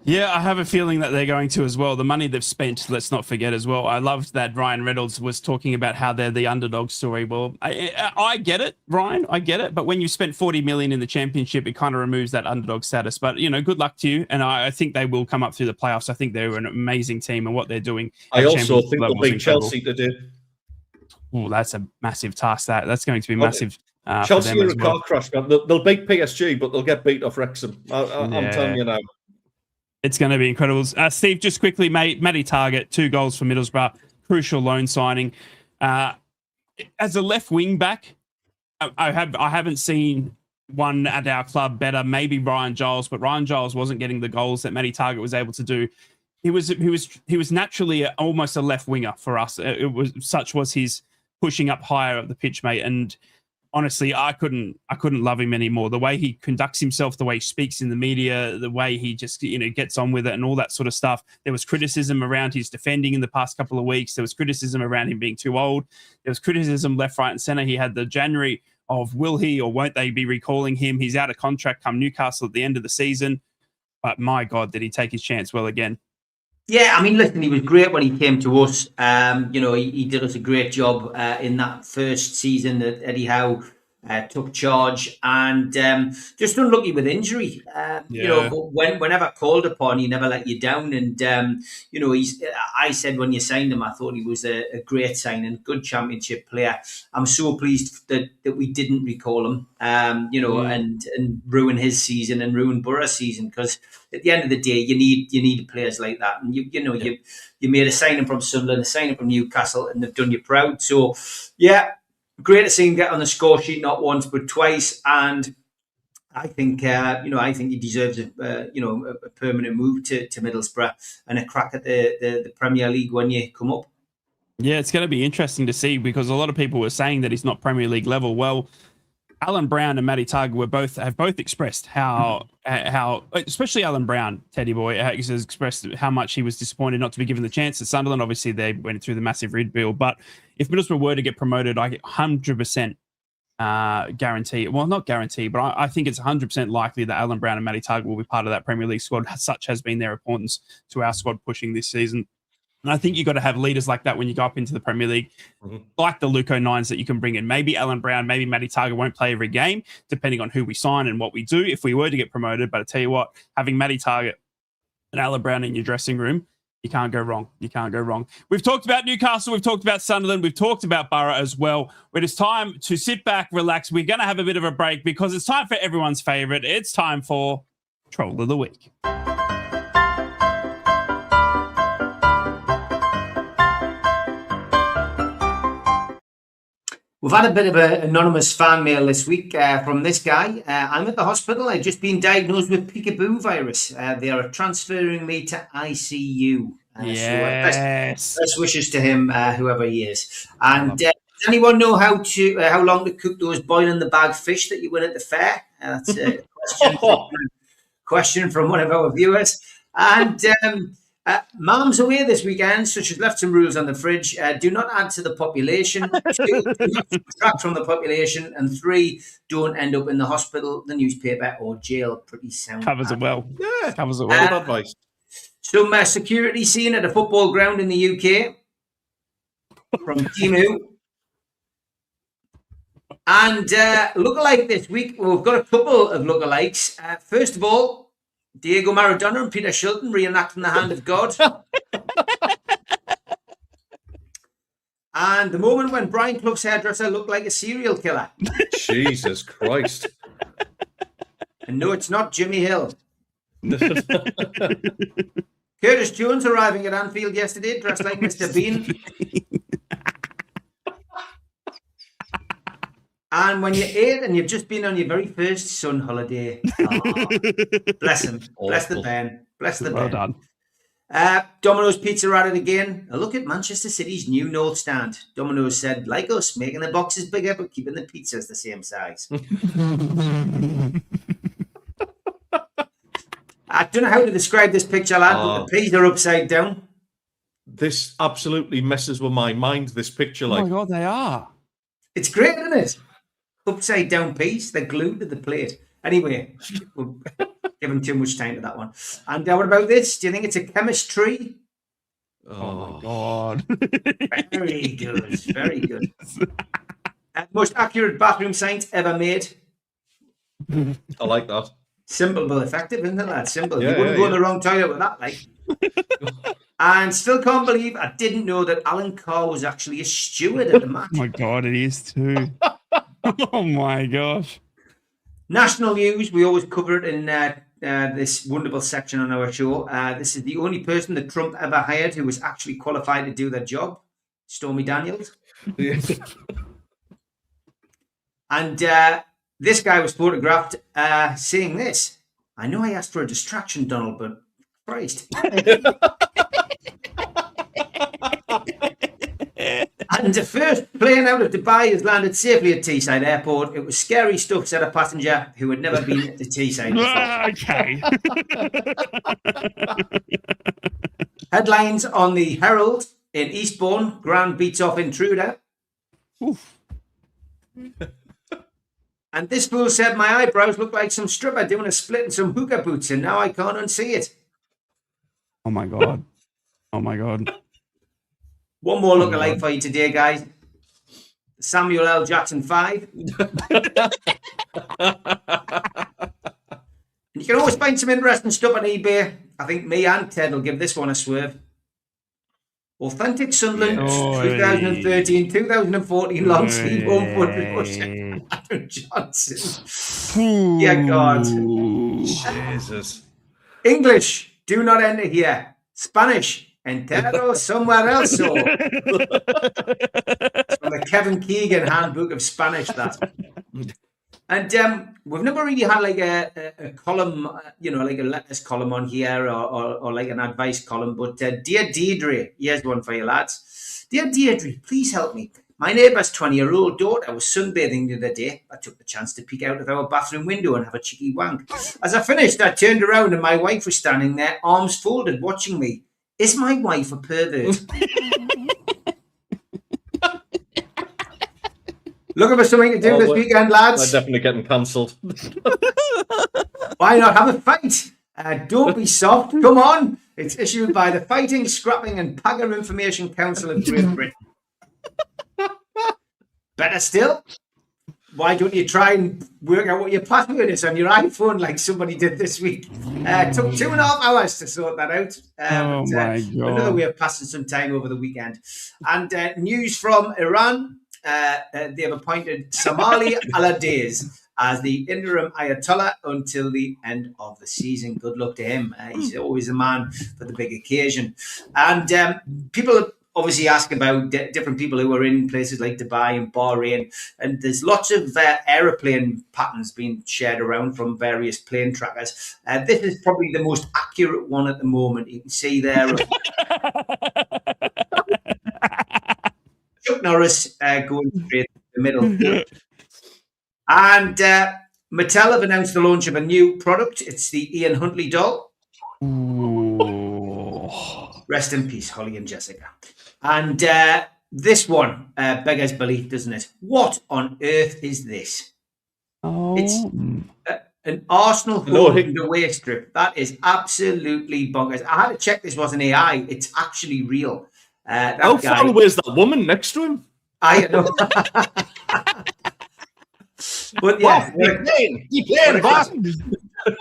Yeah, I have a feeling that they're going to as well. The money they've spent, let's not forget as well. I loved that Ryan Reynolds was talking about how they're the underdog story. Well, I get it, Ryan. I get it. But when you spent 40 million in the Championship, it kind of removes that underdog status. But, you know, good luck to you. And I think they will come up through the playoffs. I think they're an amazing team and what they're doing. I also think they'll beat Chelsea today. Oh, that's a massive task. That's going to be massive. Chelsea are a car crash. They'll beat PSG, but they'll get beat off Wrexham. I'm telling you now. It's going to be incredible. Steve, just quickly, mate, Matty Targett, 2 goals for Middlesbrough, crucial loan signing. As a left wing back, I haven't seen one at our club better. Maybe Ryan Giles, but Ryan Giles wasn't getting the goals that Matty Targett was able to do. He was naturally almost a left winger for us. Such was his pushing up higher up the pitch, mate. And honestly, I couldn't love him anymore. The way he conducts himself, the way he speaks in the media, the way he just, gets on with it and all that sort of stuff. There was criticism around his defending in the past couple of weeks. There was criticism around him being too old. There was criticism left, right, and center. He had the January of will he or won't they be recalling him? He's out of contract come Newcastle at the end of the season. But my God, did he take his chance well again? Yeah, I mean, listen, he was great when he came to us. He did us a great job in that first season that Eddie Howe took charge, and just unlucky with injury. But whenever called upon, he never let you down. And I said when you signed him, I thought he was a great signing, good championship player. I'm so pleased that we didn't recall him, and ruin his season and ruin Borough's season, because at the end of the day, you need players like that. And you made a signing from Sunderland, a signing from Newcastle, and they've done you proud. So yeah. Great to see him get on the score sheet not once but twice, and I think he deserves a permanent move to Middlesbrough and a crack at the Premier League when you come up. Yeah, it's going to be interesting to see, because a lot of people were saying that he's not Premier League level. Well, Alan Brown and Matty Targer have both expressed how especially Alan Brown, Teddy Boy, has expressed how much he was disappointed not to be given the chance at Sunderland. Obviously, they went through the massive rebuild, but if Middlesbrough were to get promoted, I 100% guarantee. Well, not guarantee, but I think it's 100% likely that Alan Brown and Matty Targer will be part of that Premier League squad. Such has been their importance to our squad pushing this season. And I think you've got to have leaders like that when you go up into the Premier League, like the Luke O'Niens that you can bring in. Maybe Alan Brown, maybe Matty Targer won't play every game, depending on who we sign and what we do if we were to get promoted. But I tell you what, having Matty Targer and Alan Brown in your dressing room, you can't go wrong. You can't go wrong. We've talked about Newcastle. We've talked about Sunderland. We've talked about Borough as well. But it's time to sit back, relax. We're going to have a bit of a break because it's time for everyone's favourite. It's time for Troll of the Week. We've had a bit of an anonymous fan mail this week from this guy. I'm at the hospital. I've just been diagnosed with peekaboo virus. They are transferring me to ICU. Yes. So best wishes to him, whoever he is. And does anyone know how long to cook those boiling the bag fish that you win at the fair? That's a question from one of our viewers. And Mum's away this weekend, so she's left some rules on the fridge. Do not add to the population. 2, do not subtract from the population. And 3, don't end up in the hospital, the newspaper, or jail. Pretty sound. Covers it well. Yeah, covers it well. Good advice. Some security scene at a football ground in the UK from Timu. And lookalike this week, we've got a couple of lookalikes. First of all, Diego Maradona and Peter Shilton reenacting the hand of God. And the moment when Brian Clough's hairdresser looked like a serial killer. Jesus Christ. And no, it's not Jimmy Hill. Curtis Jones arriving at Anfield yesterday dressed like Mr. Bean. And when you're 8 and you've just been on your very first sun holiday. Oh, bless him. Bless the pen. Bless the well pen. done. Domino's Pizza at it again. A look at Manchester City's new North Stand. Domino's said, like us, making the boxes bigger but keeping the pizzas the same size. I don't know how to describe this picture, lad, but the peas are upside down. This absolutely messes with my mind, this picture. Oh my God, they are. It's great, isn't it? Upside down peas, they're glued to the plate. Anyway, we'll give them too much time to that one. And what about this? Do you think it's a chemistry? Oh my God. Very good. Very good. Most accurate bathroom science ever made. I like that. Simple but effective, isn't it, lad? Simple. Yeah, you wouldn't go in the wrong toilet with that, like. And still can't believe I didn't know that Alan Carr was actually a steward at the match. Oh my God, it is too. Oh my gosh. National news, we always cover it in this wonderful section on our show. This is the only person that Trump ever hired who was actually qualified to do their job, Stormy Daniels. And this guy was photographed saying this. I know I asked for a distraction, Donald, but Christ. And the first plane out of Dubai has landed safely at Teesside Airport. It was scary stuff, said a passenger who had never been to Teesside before. Okay. Headlines on the Herald in Eastbourne. Grand beats off intruder. Oof. And this fool said my eyebrows look like some stripper doing a split in some hookah boots, and now I can't unsee it. Oh my God. Oh my God. One more lookalike for you today, guys. Samuel L. Jackson 5. You can always find some interesting stuff on eBay. I think me and Ted will give this one a swerve. Authentic Sunderland 2013-2014 long sleeve home foot Russia. Adam Johnson. Yeah, God. Jesus. English, do not enter here. Spanish, entero somewhere else. So. It's from the Kevin Keegan Handbook of Spanish, that. And we've never really had like a column, like a letters column on here or like an advice column. But Dear Deirdre, here's one for you lads. Dear Deirdre, please help me. My neighbour's 20-year-old daughter was sunbathing the other day. I took the chance to peek out of our bathroom window and have a cheeky wank. As I finished, I turned around and my wife was standing there, arms folded, watching me. Is my wife a pervert? Looking for something to do this weekend, lads? They're definitely getting cancelled. Why not have a fight? Don't be soft. Come on. It's issued by the Fighting, Scrapping and Pagger Information Council of Great Britain. Better still, why don't you try and work out what your password is on your iPhone like somebody did this week? Took 2.5 hours to sort that out. Oh my God. Another way of passing some time over the weekend. And news from Iran. They have appointed Samali Aladez as the interim Ayatollah until the end of the season. Good luck to him. He's always a man for the big occasion. And people obviously ask about different people who are in places like Dubai and Bahrain. And there's lots of aeroplane patterns being shared around from various plane trackers. This is probably the most accurate one at the moment. You can see there. Chuck Norris going straight in the middle. And Mattel have announced the launch of a new product. It's the Ian Huntley doll. Ooh. Rest in peace, Holly and Jessica. And this one beggars belief, doesn't it? What on earth is this? Oh. It's an Arsenal home and away strip. That is absolutely bonkers. I had to check this wasn't AI. It's actually real. How far away is that woman next to him? I know. But yeah, you playing, boss.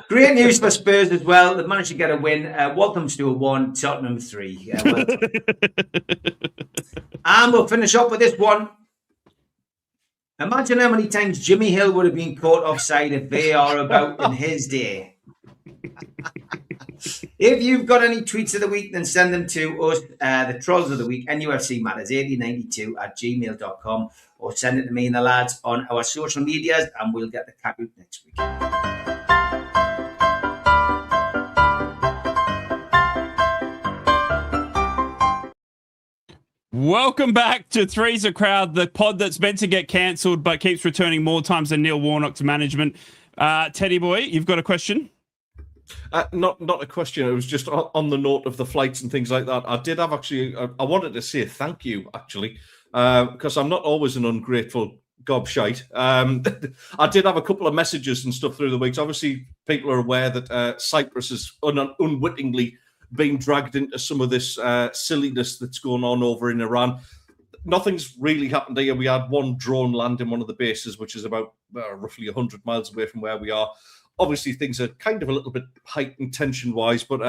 Great news for Spurs as well. They've managed to get a win. Walthamstow 1, Tottenham 3. Yeah, well and we'll finish up with this one. Imagine how many times Jimmy Hill would have been caught offside if VAR about in his day. If you've got any tweets of the week, then send them to us, the Trolls of the Week, NUFC Matters 8092@gmail.com, or send it to me and the lads on our social medias, and we'll get the cat out next week. Welcome back to Three's a Crowd, the pod that's meant to get cancelled but keeps returning more times than Neil Warnock to management. Teddy boy, you've got a question? Not a question. It was just on the note of the flights and things like that. I did have actually. I wanted to say thank you actually, because I'm not always an ungrateful gobshite. I did have a couple of messages and stuff through the weeks. Obviously, people are aware that Cyprus is unwittingly being dragged into some of this silliness that's going on over in Iran. Nothing's really happened here. We had one drone land in one of the bases, which is about roughly 100 miles away from where we are. Obviously, things are kind of a little bit heightened tension-wise, but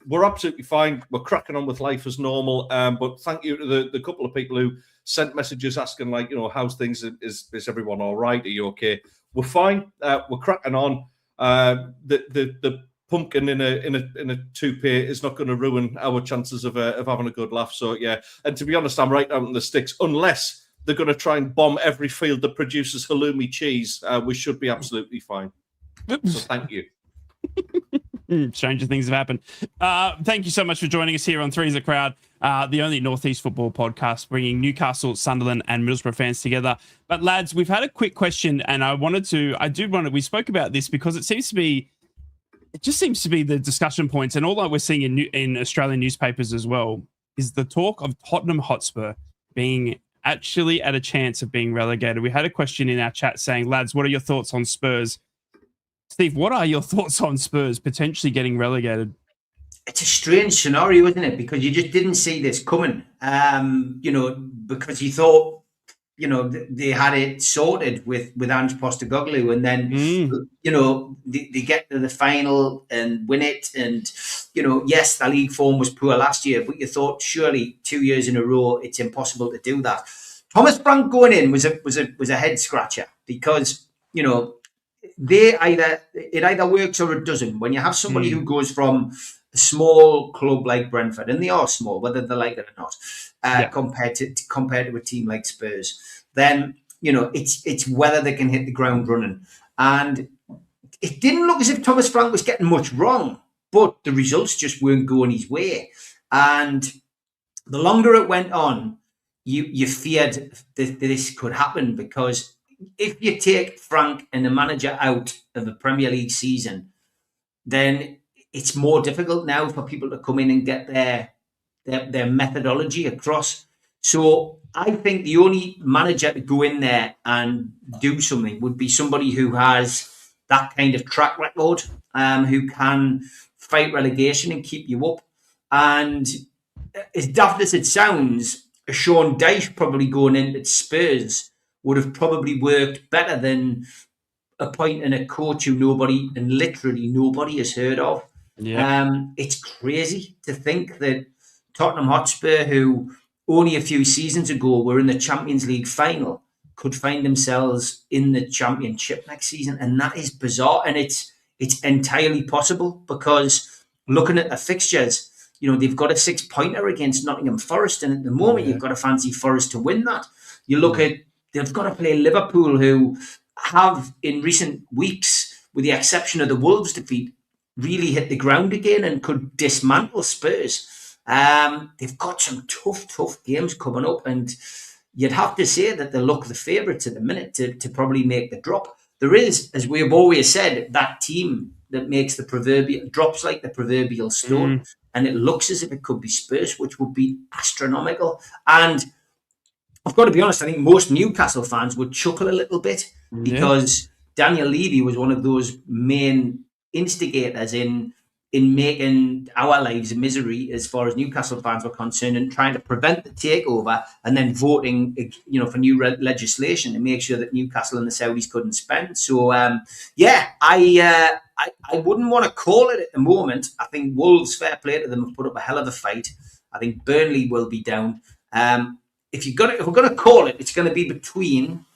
we're absolutely fine. We're cracking on with life as normal. But thank you to the couple of people who sent messages asking, like, how's things? Is everyone all right? Are you okay? We're fine. We're cracking on. The pumpkin in a toupee is not going to ruin our chances of having a good laugh. So yeah, and to be honest, I'm right out in the sticks. Unless they're going to try and bomb every field that produces halloumi cheese, we should be absolutely fine. So thank you. Stranger things have happened. Thank you so much for joining us here on Three's a Crowd, the only Northeast football podcast bringing Newcastle, Sunderland, and Middlesbrough fans together. But lads, we've had a quick question, and we spoke about this because it just seems to be the discussion points, and all that we're seeing in Australian newspapers as well is the talk of Tottenham Hotspur being actually at a chance of being relegated. We had a question in our chat saying, lads, what are your thoughts on Spurs? Steve, what are your thoughts on Spurs potentially getting relegated? It's a strange scenario, isn't it? Because you just didn't see this coming, because you thought, they had it sorted with Ange Postecoglou, and then, they get to the final and win it. And, yes, the league form was poor last year, but you thought surely 2 years in a row, it's impossible to do that. Thomas Frank going in was a head scratcher because, it either works or it doesn't. When you have somebody who goes from a small club like Brentford, and they are small, whether they like it or not, compared to a team like Spurs, then it's whether they can hit the ground running. And it didn't look as if Thomas Frank was getting much wrong, but the results just weren't going his way. And the longer it went on, you feared that this could happen, because if you take Frank and the manager out of the Premier League season, then it's more difficult now for people to come in and get their methodology across. So I think the only manager to go in there and do something would be somebody who has that kind of track record, who can fight relegation and keep you up. And as daft as it sounds, Sean Dyche probably going into Spurs would have probably worked better than appointing a coach who literally nobody has heard of. Yeah. It's crazy to think that Tottenham Hotspur, who only a few seasons ago were in the Champions League final, could find themselves in the Championship next season. And that is bizarre. And it's entirely possible, because looking at the fixtures, they've got a 6-pointer against Nottingham Forest. And at the moment, you've got to fancy Forest to win that. You look at, they've got to play Liverpool, who have in recent weeks, with the exception of the Wolves defeat, really hit the ground again and could dismantle Spurs. They've got some tough games coming up, and you'd have to say that they look the favourites at the minute to probably make the drop. There is, as we have always said, that team that makes the proverbial drops like the proverbial stone, and it looks as if it could be Spurs, which would be astronomical. And I've got to be honest, I think most Newcastle fans would chuckle a little bit, because Daniel Levy was one of those main instigators in making our lives a misery as far as Newcastle fans were concerned, and trying to prevent the takeover, and then voting, for new legislation to make sure that Newcastle and the Saudis couldn't spend. So, I wouldn't want to call it at the moment. I think Wolves, fair play to them, have put up a hell of a fight. I think Burnley will be down. If we're going to call it, it's going to be between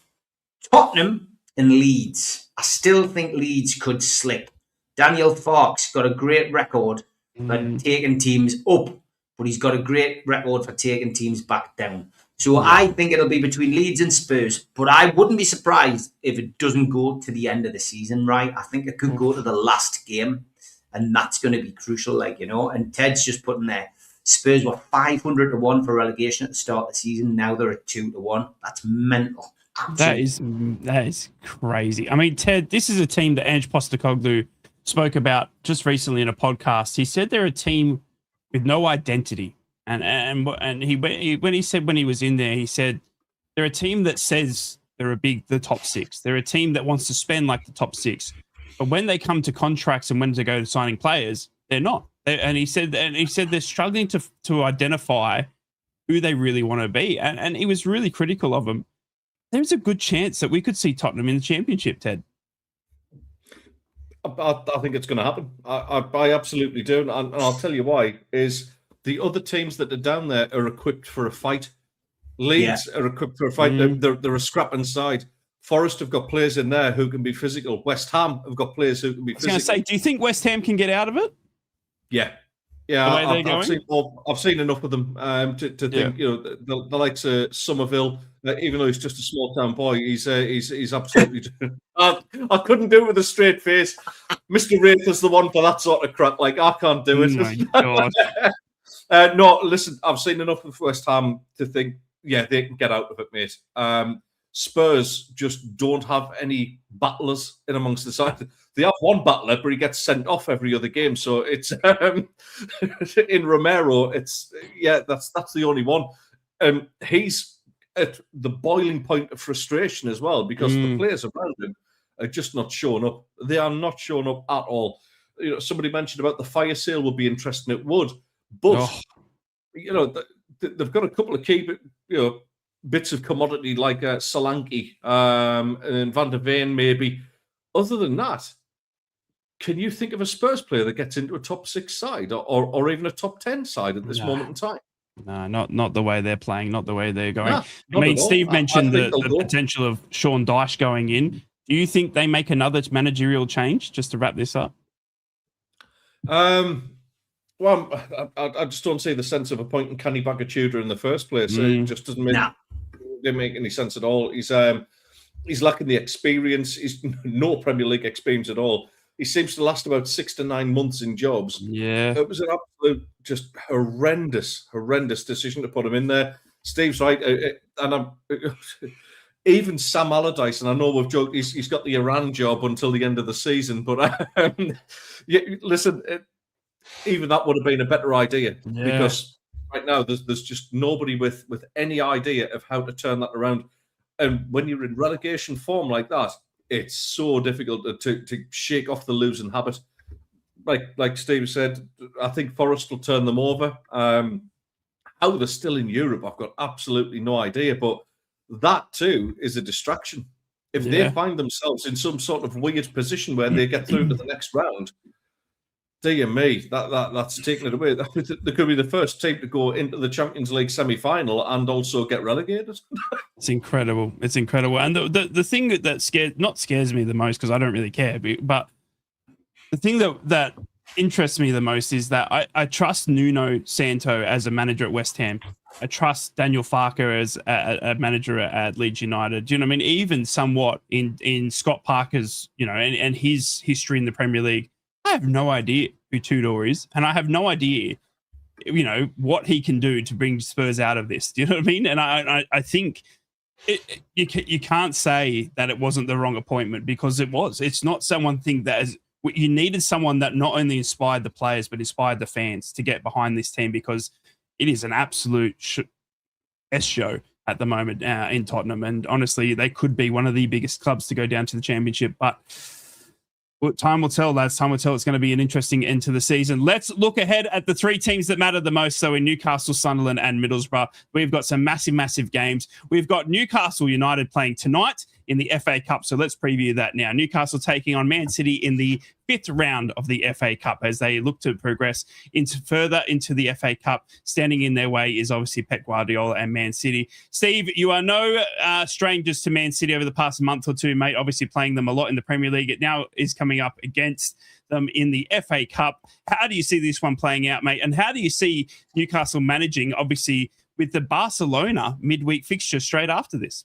Tottenham and Leeds. I still think Leeds could slip. Daniel Farke's got a great record for taking teams up, but he's got a great record for taking teams back down. So I think it'll be between Leeds and Spurs, but I wouldn't be surprised if it doesn't go to the end of the season, right? I think it could go to the last game, and that's going to be crucial, and Ted's just putting there. Spurs were 500-1 for relegation at the start of the season. Now they're at 2-1. That's mental. Absolutely. That is crazy. I mean, Ted, this is a team that Ange Postecoglou spoke about just recently in a podcast. He said they're a team with no identity, and when he was in there, he said they're a team that says they're the top six. They're a team that wants to spend like the top six, but when they come to contracts and when to go to signing players, they're not. And he said they're struggling to identify who they really want to be, and he was really critical of them. There's a good chance that we could see Tottenham in the Championship, Ted. I think it's going to happen. I absolutely do. And I'll tell you why. Is the other teams that are down there are equipped for a fight. Leeds are equipped for a fight. They're a scrapping side. Forest have got players in there who can be physical. West Ham have got players who can be physical. I was going to say, do you think West Ham can get out of it? Yeah. I've seen enough of them to think, the likes of Somerville even though he's just a small town boy, he's absolutely. I couldn't do it with a straight face. Mr. Wraith is the one for that sort of crap. Like, I can't do it. Oh my God. No, listen, I've seen enough of West Ham to think, yeah, they can get out of it, mate. Spurs just don't have any battlers in amongst the side. They have one battler, but he gets sent off every other game. So it's in Romero. It's that's the only one. He's at the boiling point of frustration as well because the players around him are just not showing up. They are not showing up at all. You know, somebody mentioned about the fire sale would be interesting. It would, but you know, they've got a couple of key, bits of commodity like Solanke and Van der Veen, maybe. Other than that, can you think of a Spurs player that gets into a top 6 side or even a top 10 side at this moment in time? No, not the way they're playing, not the way they're going. No, I mean, Steve mentioned I the potential of Sean Dyche going in. Do you think they make another managerial change just to wrap this up? Well, I just don't see the sense of appointing Kenny Bagatuda in the first place. It just doesn't make any sense at all. He's lacking the experience. He's no Premier League experience at all. He seems to last about 6 to 9 months in jobs. Yeah, it was an absolute, just horrendous decision to put him in there. Steve's right, and even Sam Allardyce, and I know we've joked he's got the Iran job until the end of the season, but listen. Even that would have been a better idea because right now there's just nobody with any idea of how to turn that around. And when you're in relegation form like that, it's so difficult to shake off the losing habit. Like Steve said, I think Forest will turn them over. How they're still in Europe, I've got absolutely no idea. But that too is a distraction. If they find themselves in some sort of weird position where they get through to the next round, dear me, that's taking it away. They could be the first team to go into the Champions League semi-final and also get relegated. It's incredible. It's incredible. And the thing that scares me the most, because I don't really care, but the thing that interests me the most is that I trust Nuno Santo as a manager at West Ham. I trust Daniel Farke as a manager at Leeds United. Do you know what I mean? Even somewhat in Scott Parker's, and his history in the Premier League. I have no idea who Tudor is, and I have no idea, what he can do to bring Spurs out of this. Do you know what I mean? And I think you can't say that it wasn't the wrong appointment because it was. It's not you needed someone that not only inspired the players but inspired the fans to get behind this team because it is an absolute show at the moment in Tottenham, and honestly, they could be one of the biggest clubs to go down to the Championship, but. Well, time will tell, lads. Time will tell. It's going to be an interesting end to the season. Let's look ahead at the 3 teams that matter the most. So in Newcastle, Sunderland and Middlesbrough, we've got some massive games. We've got Newcastle United playing tonight in the FA Cup. So let's preview that now. Newcastle taking on Man City in the 5th round of the FA Cup as they look to progress further into the FA Cup. Standing in their way is obviously Pep Guardiola and Man City. Steve, you are no strangers to Man City over the past month or two, mate. Obviously playing them a lot in the Premier League. It now is coming up against them in the FA Cup. How do you see this one playing out, mate? And how do you see Newcastle managing, obviously, with the Barcelona midweek fixture straight after this?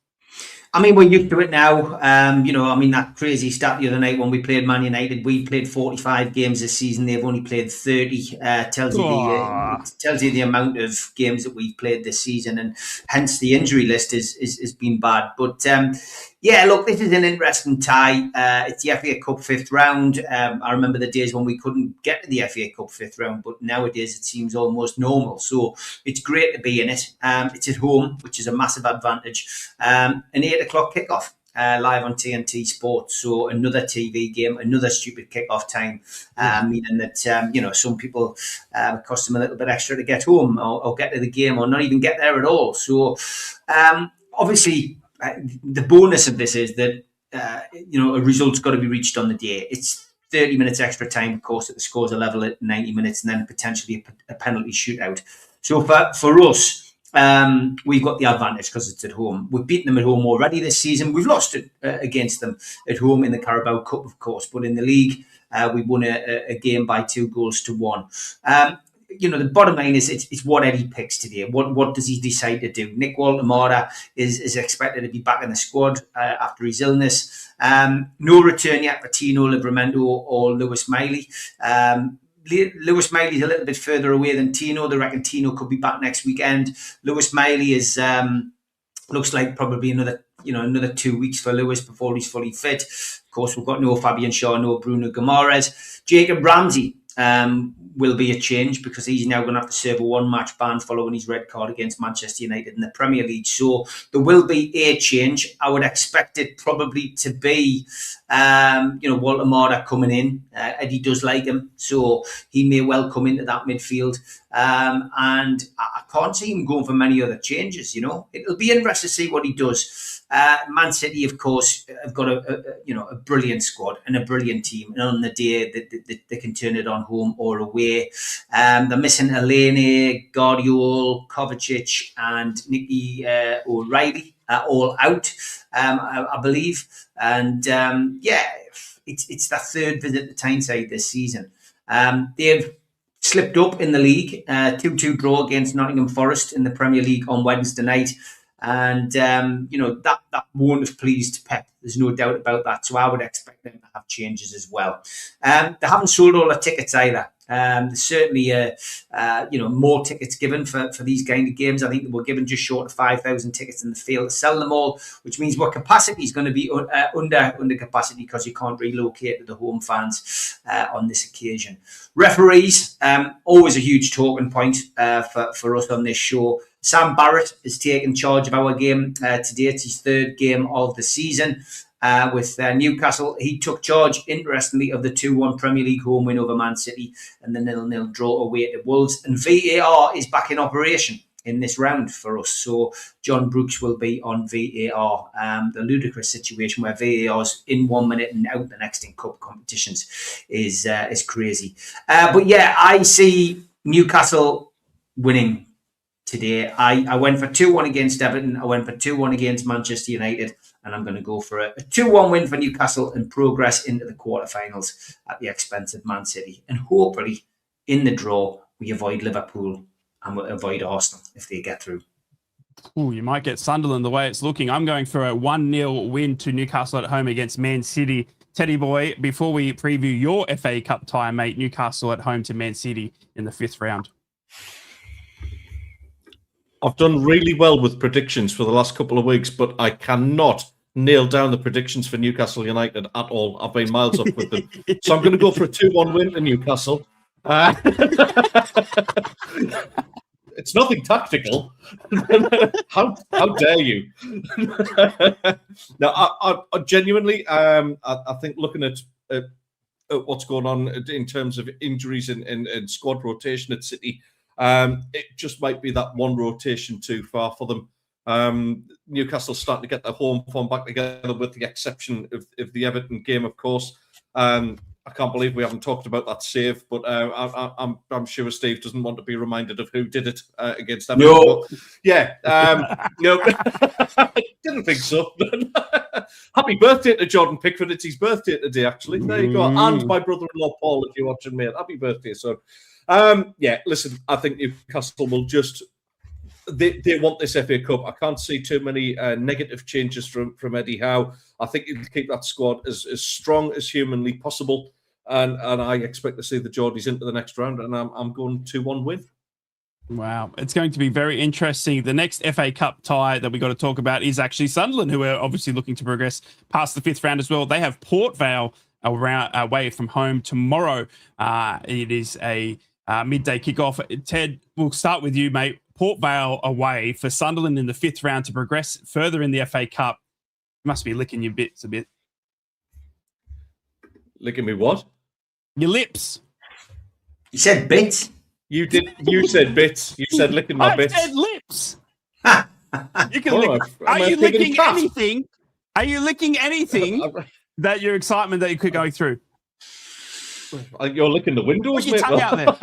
I mean, we're used to it now. That crazy stat the other night when we played Man United, we played 45 games this season. They've only played 30. Tells you the amount of games that we've played this season, and hence the injury list is been bad. But look, this is an interesting tie. It's the FA Cup 5th round. I remember the days when we couldn't get to the FA Cup 5th round, but nowadays it seems almost normal. So it's great to be in it. It's at home, which is a massive advantage. An 8 o'clock kickoff. Live on TNT Sports, so another TV game, another stupid kickoff time, meaning that some people it costs them a little bit extra to get home or get to the game or not even get there at all. So obviously the bonus of this is that a result's got to be reached on the day. It's 30 minutes extra time, of course, that the scores are level at 90 minutes, and then potentially a penalty shootout. So for us. We've got the advantage because it's at home. We've beaten them at home already this season. We've lost it against them at home in the Carabao Cup, of course, but in the league, we won a game by 2-1. the bottom line is it's what Eddie picks today. What does he decide to do? Nick Walter-Mata is expected to be back in the squad after his illness. No return yet for Tino Livramento or Lewis Miley. Lewis Miley's a little bit further away than Tino. They reckon Tino could be back next weekend. Lewis Miley is looks like probably another 2 weeks for Lewis before he's fully fit. Of course, we've got no Fabian Shaw, no Bruno Guimaraes. Jacob Ramsey will be a change because he's now going to have to serve a one-match ban following his red card against Manchester United in the Premier League. So there will be a change. I would expect it probably to be, Walter-Mata coming in. Eddie does like him, so he may well come into that midfield. And I can't see him going for many other changes. It'll be interesting to see what he does. Man City, of course, have got a brilliant squad and a brilliant team, and on the day they can turn it on home or away. They're missing Elneny, Guardiola, Kovacic, and Nicky O'Reilly all out, I believe. And it's their third visit to Tyneside this season. They've slipped up in the league, 2-2 draw against Nottingham Forest in the Premier League on Wednesday night. And, that won't have pleased Pep. There's no doubt about that. So I would expect them to have changes as well. They haven't sold all the tickets either. There's certainly, more tickets given for these kind of games. I think they were given just short of 5,000 tickets in the field to sell them all, which means what capacity is going to be under capacity because you can't relocate to the home fans on this occasion. Referees, always a huge talking point for us on this show. Sam Barrett is taking charge of our game today. It's his third game of the season with Newcastle. He took charge, interestingly, of the 2-1 Premier League home win over Man City and the 0-0 draw away to Wolves. And VAR is back in operation in this round for us. So John Brooks will be on VAR. The ludicrous situation where VAR's in 1 minute and out the next in cup competitions is crazy. But yeah, I see Newcastle winning today. I went for 2-1 against Everton. I went for 2-1 against Manchester United. And I'm going to go for a 2-1 win for Newcastle and progress into the quarterfinals at the expense of Man City. And hopefully, in the draw, we avoid Liverpool and we'll avoid Arsenal if they get through. Ooh, you might get Sunderland the way it's looking. I'm going for a 1-0 win to Newcastle at home against Man City. Teddy boy, before we preview your FA Cup tie, mate, Newcastle at home to Man City in the 5th round. I've done really well with predictions for the last couple of weeks, but I cannot nail down the predictions for Newcastle United at all. I've been miles off with them. So I'm going to go for a 2-1 win to Newcastle. It's nothing tactical. How dare you? Now, I genuinely, I think looking at what's going on in terms of injuries and squad rotation at City, it just might be that one rotation too far for them. Newcastle starting to get their home form back together, with the exception of the Everton game, of course. I can't believe we haven't talked about that save, but I'm sure Steve doesn't want to be reminded of who did it against Everton. No. But, yeah, no, I didn't think so. Happy birthday to Jordan Pickford. It's his birthday today, actually. There you go. And my brother-in-law, Paul, if you're watching, mate. Happy birthday, son. Listen, I think Newcastle will just... They want this FA Cup. I can't see too many negative changes from Eddie Howe. I think he'll keep that squad as strong as humanly possible. And I expect to see the Geordies into the next round. And I'm going 2-1 win. Wow. It's going to be very interesting. The next FA Cup tie that we got to talk about is actually Sunderland, who are obviously looking to progress past the 5th round as well. They have Port Vale away from home tomorrow. It is a midday kickoff. Ted, we'll start with you, mate. Port Vale away for Sunderland in the 5th round to progress further in the FA Cup. You must be licking your bits a bit. Licking me what? Your lips. You said bits? You did. You said bits. You said licking my bits. I said lips. You can lick. Are you licking anything? Are you licking anything that your excitement that you could go through? You're licking the windows, Put your mate. tongue out there.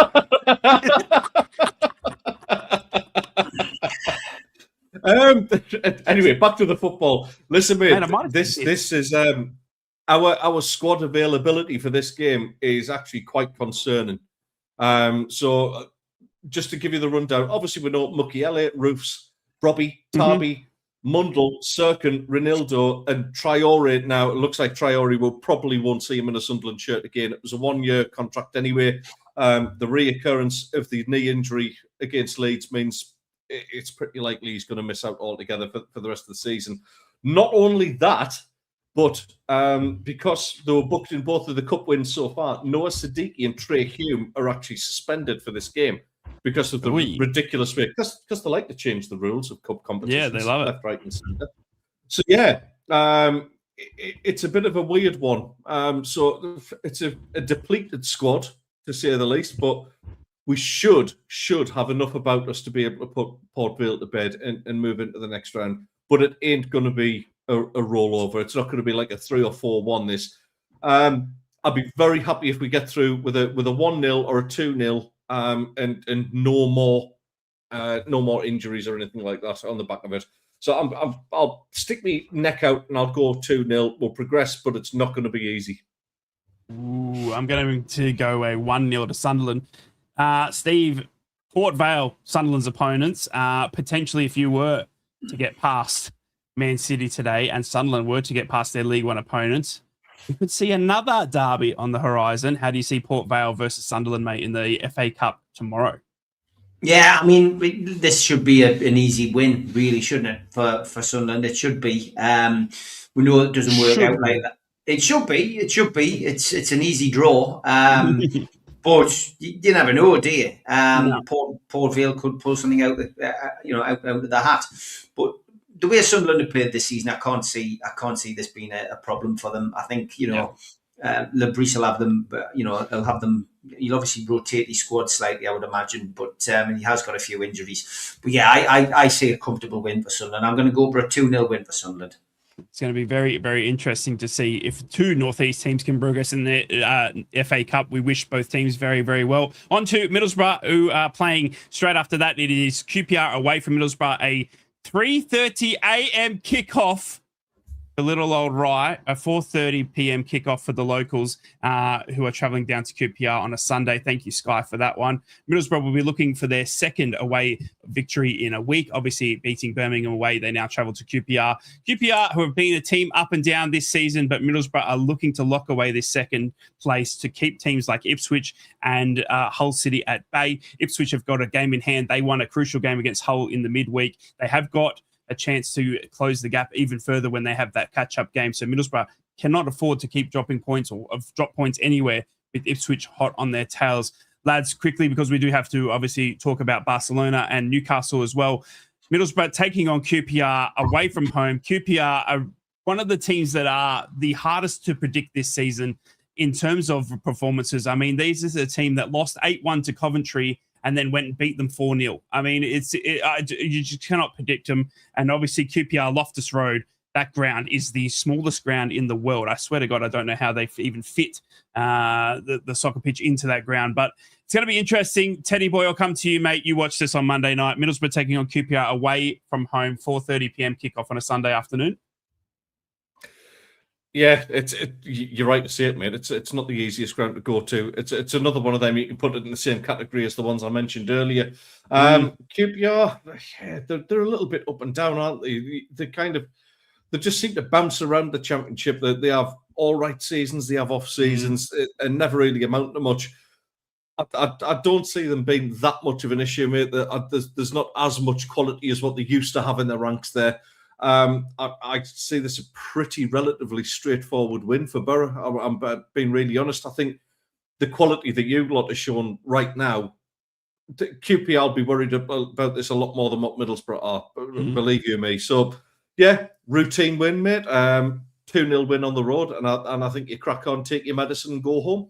Anyway, back to the football. Listen, mate, this is our squad availability for this game is actually quite concerning. So just to give you the rundown, obviously we know Mukiele, Roofs, Robbie, Tarby, Mundle, Serkin, Ronaldo, and Traore. Now, it looks like Traore won't see him in a Sunderland shirt again. It was a 1-year contract anyway. The reoccurrence of the knee injury against Leeds means it's pretty likely he's going to miss out altogether for the rest of the season. Not only that, but because they were booked in both of the cup wins so far, Noah Siddiqui and Trey Hume are actually suspended for this game because of the ridiculous way. Because they like to change the rules of cup competitions. Yeah, they love it. Left, right, and centre. So, yeah, it's a bit of a weird one. So it's a depleted squad, to say the least, but we should have enough about us to be able to put Port Vale to bed and move into the next round. But it ain't going to be a rollover. It's not going to be like a 3 or 4-1 this. I'd be very happy if we get through with a 1-0 or a 2-0 and no more injuries or anything like that on the back of it. So I'll stick my neck out and I'll go 2-0. We'll progress, but it's not going to be easy. Ooh, I'm going to go a 1-0 to Sunderland. Steve, Port Vale, Sunderland's opponents, potentially if you were to get past Man City today and Sunderland were to get past their League One opponents, we could see another derby on the horizon. How do you see Port Vale versus Sunderland, mate, in the FA Cup tomorrow? Yeah, I mean, this should be an easy win, really, shouldn't it, for Sunderland? It should be. We know it doesn't work out like that. It should be. It's an easy draw. But you never know, do you? No. Port Vale could pull something out of the hat. But the way Sunderland have played this season, I can't see this being a problem for them. I think Lebris will have them. He'll have them. He'll obviously rotate his squad slightly, I would imagine. But he has got a few injuries. But yeah, I see a comfortable win for Sunderland. I'm going to go for a 2-0 win for Sunderland. It's going to be very, very interesting to see if two Northeast teams can progress in the FA Cup. We wish both teams very, very well. On to Middlesbrough, who are playing straight after that. It is QPR away from Middlesbrough, a 3:30 a.m. kickoff for little old Rye, a 4:30 p.m. kickoff for the locals who are travelling down to QPR on a Sunday. Thank you, Sky, for that one. Middlesbrough will be looking for their second away victory in a week. Obviously, beating Birmingham away, they now travel to QPR. QPR, who have been a team up and down this season, but Middlesbrough are looking to lock away this second place to keep teams like Ipswich and Hull City at bay. Ipswich have got a game in hand. They won a crucial game against Hull in the midweek. They have got a chance to close the gap even further when they have that catch-up game. So Middlesbrough cannot afford to keep dropping points or drop points anywhere with Ipswich hot on their tails. Lads, quickly, because we do have to obviously talk about Barcelona and Newcastle as well. Middlesbrough taking on QPR away from home. QPR are one of the teams that are the hardest to predict this season in terms of performances. I mean, this is a team that lost 8-1 to Coventry and then went and beat them 4-0. I mean, you just cannot predict them. And obviously QPR Loftus Road, that ground is the smallest ground in the world. I swear to God, I don't know how they even fit the soccer pitch into that ground. But it's going to be interesting. Teddy boy, I'll come to you, mate. You watched this on Monday night. Middlesbrough taking on QPR away from home, 4:30 p.m. kickoff on a Sunday afternoon. Yeah, you're right to say it, mate. It's not the easiest ground to go to. It's another one of them. You can put it in the same category as the ones I mentioned earlier. QPR, yeah, they're a little bit up and down, aren't they? They just seem to bounce around the championship. They have all right seasons, they have off seasons, and never really amount to much. I don't see them being that much of an issue, mate. There's not as much quality as what they used to have in their ranks there. I see this a pretty relatively straightforward win for Borough. I'm being really honest. I think the quality that you lot are showing right now, QPR will be worried about this a lot more than what Middlesbrough are, believe you me. So, yeah, routine win, mate. 2-0 win on the road, and I think you crack on, take your medicine, and go home.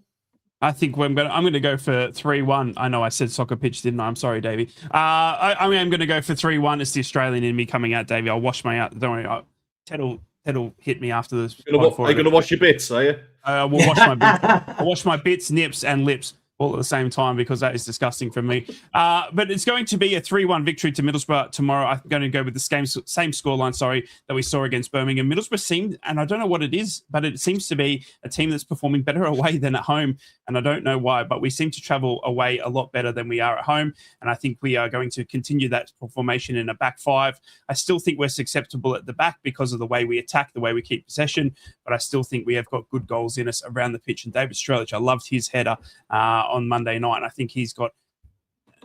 I think I'm going to go for 3-1. I know I said soccer pitch, didn't I? I'm sorry, Davey. I'm going to go for 3-1. It's the Australian in me coming out, Davey. I'll wash my out. Don't worry. Ted'll hit me after this. Are you going to wash your bits, are you? We'll wash my bits. I'll wash my bits, nips, and lips all at the same time because that is disgusting for me. But it's going to be a 3-1 victory to Middlesbrough tomorrow. I'm going to go with the same scoreline, that we saw against Birmingham. Middlesbrough seemed, and I don't know what it is, but it seems to be a team that's performing better away than at home. and I don't know why, but we seem to travel away a lot better than we are at home, and I think we are going to continue that formation in a back five. I still think we're susceptible at the back because of the way we attack, the way we keep possession, but I still think we have got good goals in us around the pitch. And David Strelic, I loved his header on Monday night, and I think he's got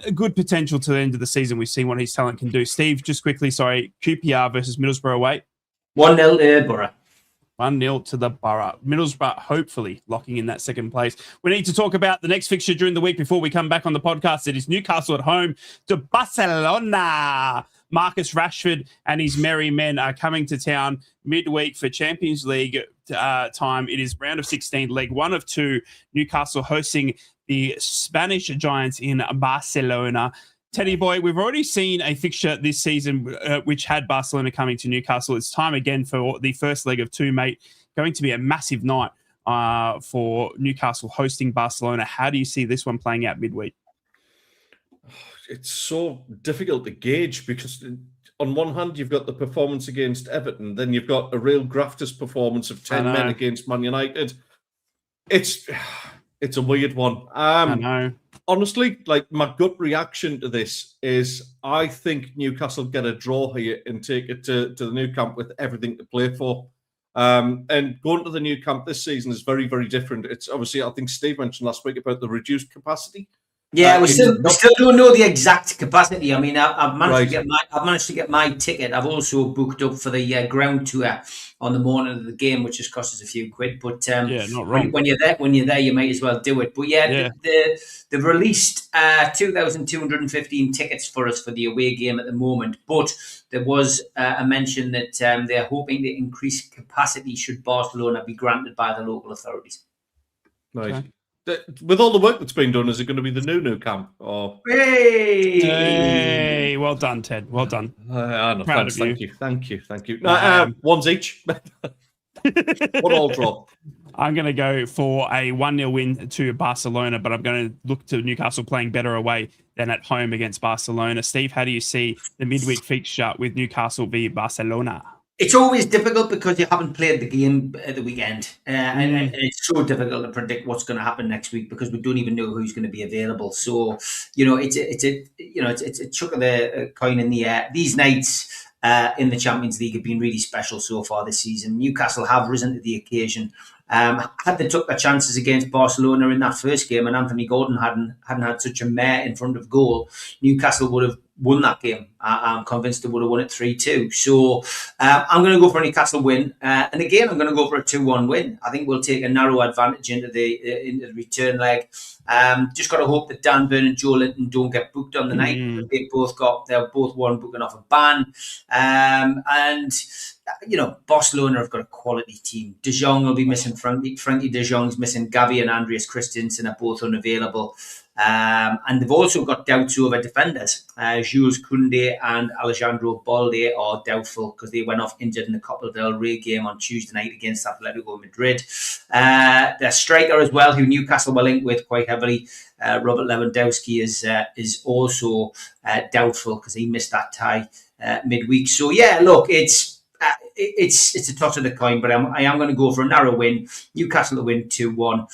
a good potential to the end of the season. We've seen what his talent can do. Steve, just quickly, QPR versus Middlesbrough away. 1-0 to Borough. 1-0 to the Borough. Middlesbrough hopefully locking in that second place. We need to talk about the next fixture during the week before we come back on the podcast. It is Newcastle at home to Barcelona. Marcus Rashford and his merry men are coming to town midweek for Champions League time. It is round of 16, leg 1 of 2. Newcastle hosting the Spanish Giants in Barcelona. Teddy boy, we've already seen a fixture this season which had Barcelona coming to Newcastle. It's time again for the first leg of 2, mate. Going to be a massive night for Newcastle hosting Barcelona. How do you see this one playing out midweek? It's so difficult to gauge because on one hand, you've got the performance against Everton, then you've got a real grafters performance of 10 men against Man United. It's a weird one. I know. Honestly, like my gut reaction to this is I think Newcastle get a draw here and take it to the new camp with everything to play for. And going to the new camp this season is very, very different. It's obviously, I think Steve mentioned last week about the reduced capacity. Yeah, we still don't know the exact capacity. I mean, I've managed to get my ticket. I've also booked up for the ground tour on the morning of the game, which just costs us a few quid. But not wrong. When you're there, you might as well do it. But they've released 2,215 tickets for us for the away game at the moment. But there was a mention that they're hoping to increase capacity should Barcelona be granted by the local authorities. Nice. Okay. With all the work that's been done, is it going to be the new camp? Or Hey, well done, Ted. Well done. Proud of you. Thank you. Ones each. 1-1 draw. I'm going to go for a 1-0 win to Barcelona, but I'm going to look to Newcastle playing better away than at home against Barcelona. Steve, how do you see the midweek fixture with Newcastle v Barcelona? It's always difficult because you haven't played the game at the weekend, and it's so difficult to predict what's going to happen next week because we don't even know who's going to be available. So, it's a chuck of the coin in the air. These nights in the Champions League have been really special so far this season. Newcastle have risen to the occasion. Had they took their chances against Barcelona in that first game, and Anthony Gordon hadn't had such a mare in front of goal, Newcastle would have won that game. I'm convinced they would have won it 3-2. So I'm going to go for a Newcastle win, and again I'm going to go for a 2-1 win. I think we'll take a narrow advantage into the return leg. Just got to hope that Dan Burn and Joe Linton don't get booked on the night. They're both one booking off a ban, and Barcelona have got a quality team. De Jong will be missing. Frankie De Jong's missing. Gavi and Andreas Christensen are both unavailable. And they've also got doubts over defenders. Jules Koundé and Alejandro Balde are doubtful because they went off injured in the Copa del Rey game on Tuesday night against Atletico Madrid. Their striker as well, who Newcastle were linked with quite heavily, Robert Lewandowski, is also doubtful because he missed that tie midweek. So yeah, look, it's a toss of the coin, but I am going to go for a narrow win. Newcastle to win 2-1.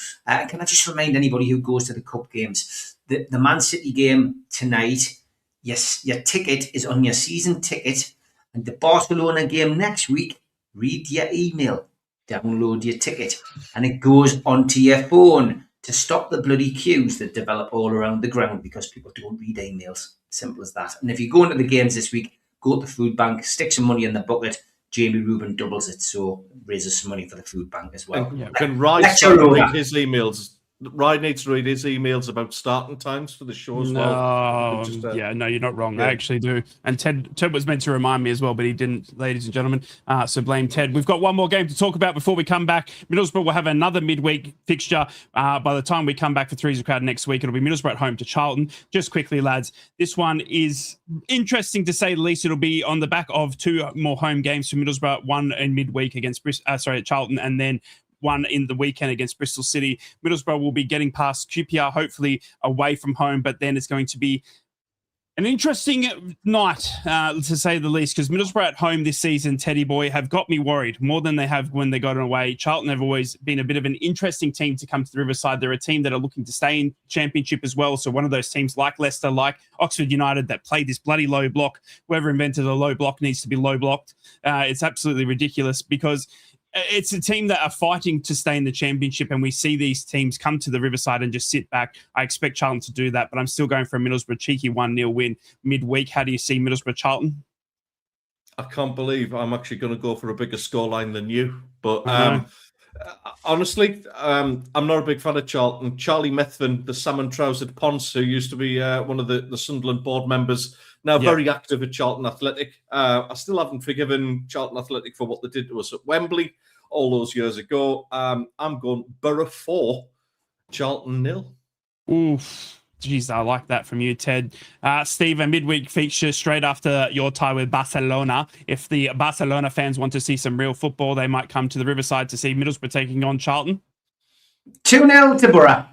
Can I just remind anybody who goes to the cup games, the Man City game tonight, yes, your ticket is on your season ticket, and the Barcelona game next week, read your email, download your ticket, and it goes onto your phone to stop the bloody queues that develop all around the ground because people don't read emails. Simple as that. And if you go into the games this week, go to the food bank, stick some money in the bucket. Jamie Rubin doubles it, so raises some money for the food bank as well. Can Rye read his emails? Rye needs to read his emails about starting times for the show as well. No, you're not wrong. Yeah. I actually do. And Ted was meant to remind me as well, but he didn't, ladies and gentlemen. So blame Ted. We've got one more game to talk about before we come back. Middlesbrough will have another midweek fixture. By the time we come back for Three's a Crowd next week, it'll be Middlesbrough at home to Charlton. Just quickly, lads, this one is interesting to say the least. It'll be on the back of 2 more home games for Middlesbrough, one in midweek against Charlton, and then one in the weekend against Bristol City. Middlesbrough will be getting past QPR, hopefully away from home, but then it's going to be An interesting night, to say the least, because Middlesbrough at home this season, Teddy boy, have got me worried more than they have when they got away. Charlton have always been a bit of an interesting team to come to the Riverside. They're a team that are looking to stay in Championship as well. So one of those teams like Leicester, like Oxford United, that play this bloody low block. Whoever invented a low block needs to be low blocked. It's absolutely ridiculous because it's a team that are fighting to stay in the Championship, and we see these teams come to the Riverside and just sit back. I expect Charlton to do that, but I'm still going for a Middlesbrough cheeky 1-0 win midweek. How do you see Middlesbrough Charlton? I can't believe I'm actually going to go for a bigger scoreline than you. But honestly, I'm not a big fan of Charlton. Charlie Methven, the salmon-trousered Ponce, who used to be one of the Sunderland board members, now very active at Charlton Athletic. I still haven't forgiven Charlton Athletic for what they did to us at Wembley all those years ago. I'm going Borough 4, Charlton 0. Oof. Jeez, I like that from you, Ted. Steve, a midweek feature straight after your tie with Barcelona. If the Barcelona fans want to see some real football, they might come to the Riverside to see Middlesbrough taking on Charlton. 2-0 to Borough.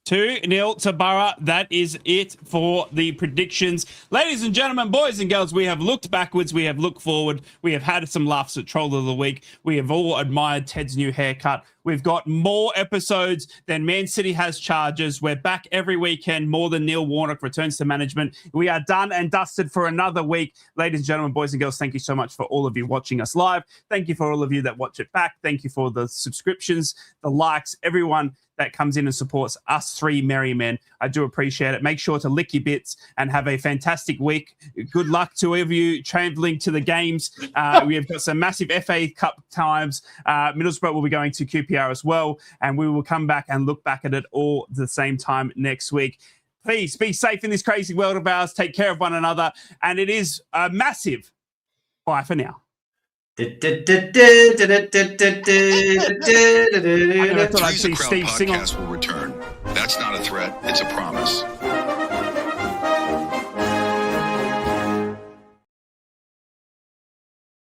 2-0 to Borough. That is it for the predictions. Ladies and gentlemen, boys and girls, we have looked backwards. We have looked forward. We have had some laughs at Troll of the Week. We have all admired Ted's new haircut. We've got more episodes than Man City has Chargers. We're back every weekend, more than Neil Warnock returns to management. We are done and dusted for another week. Ladies and gentlemen, boys and girls, thank you so much for all of you watching us live. Thank you for all of you that watch it back. Thank you for the subscriptions, the likes, everyone that comes in and supports us three merry men. I do appreciate it. Make sure to lick your bits and have a fantastic week. Good luck to all of you traveling to the games. We have got some massive FA Cup times. Middlesbrough will be going to QPR as well, and we will come back and look back at it all at the same time next week. Please be safe in this crazy world of ours. Take care of one another, and it is a massive bye for now. I never thought I'd see Steve sing on. Will return. That's not a threat, it's a promise.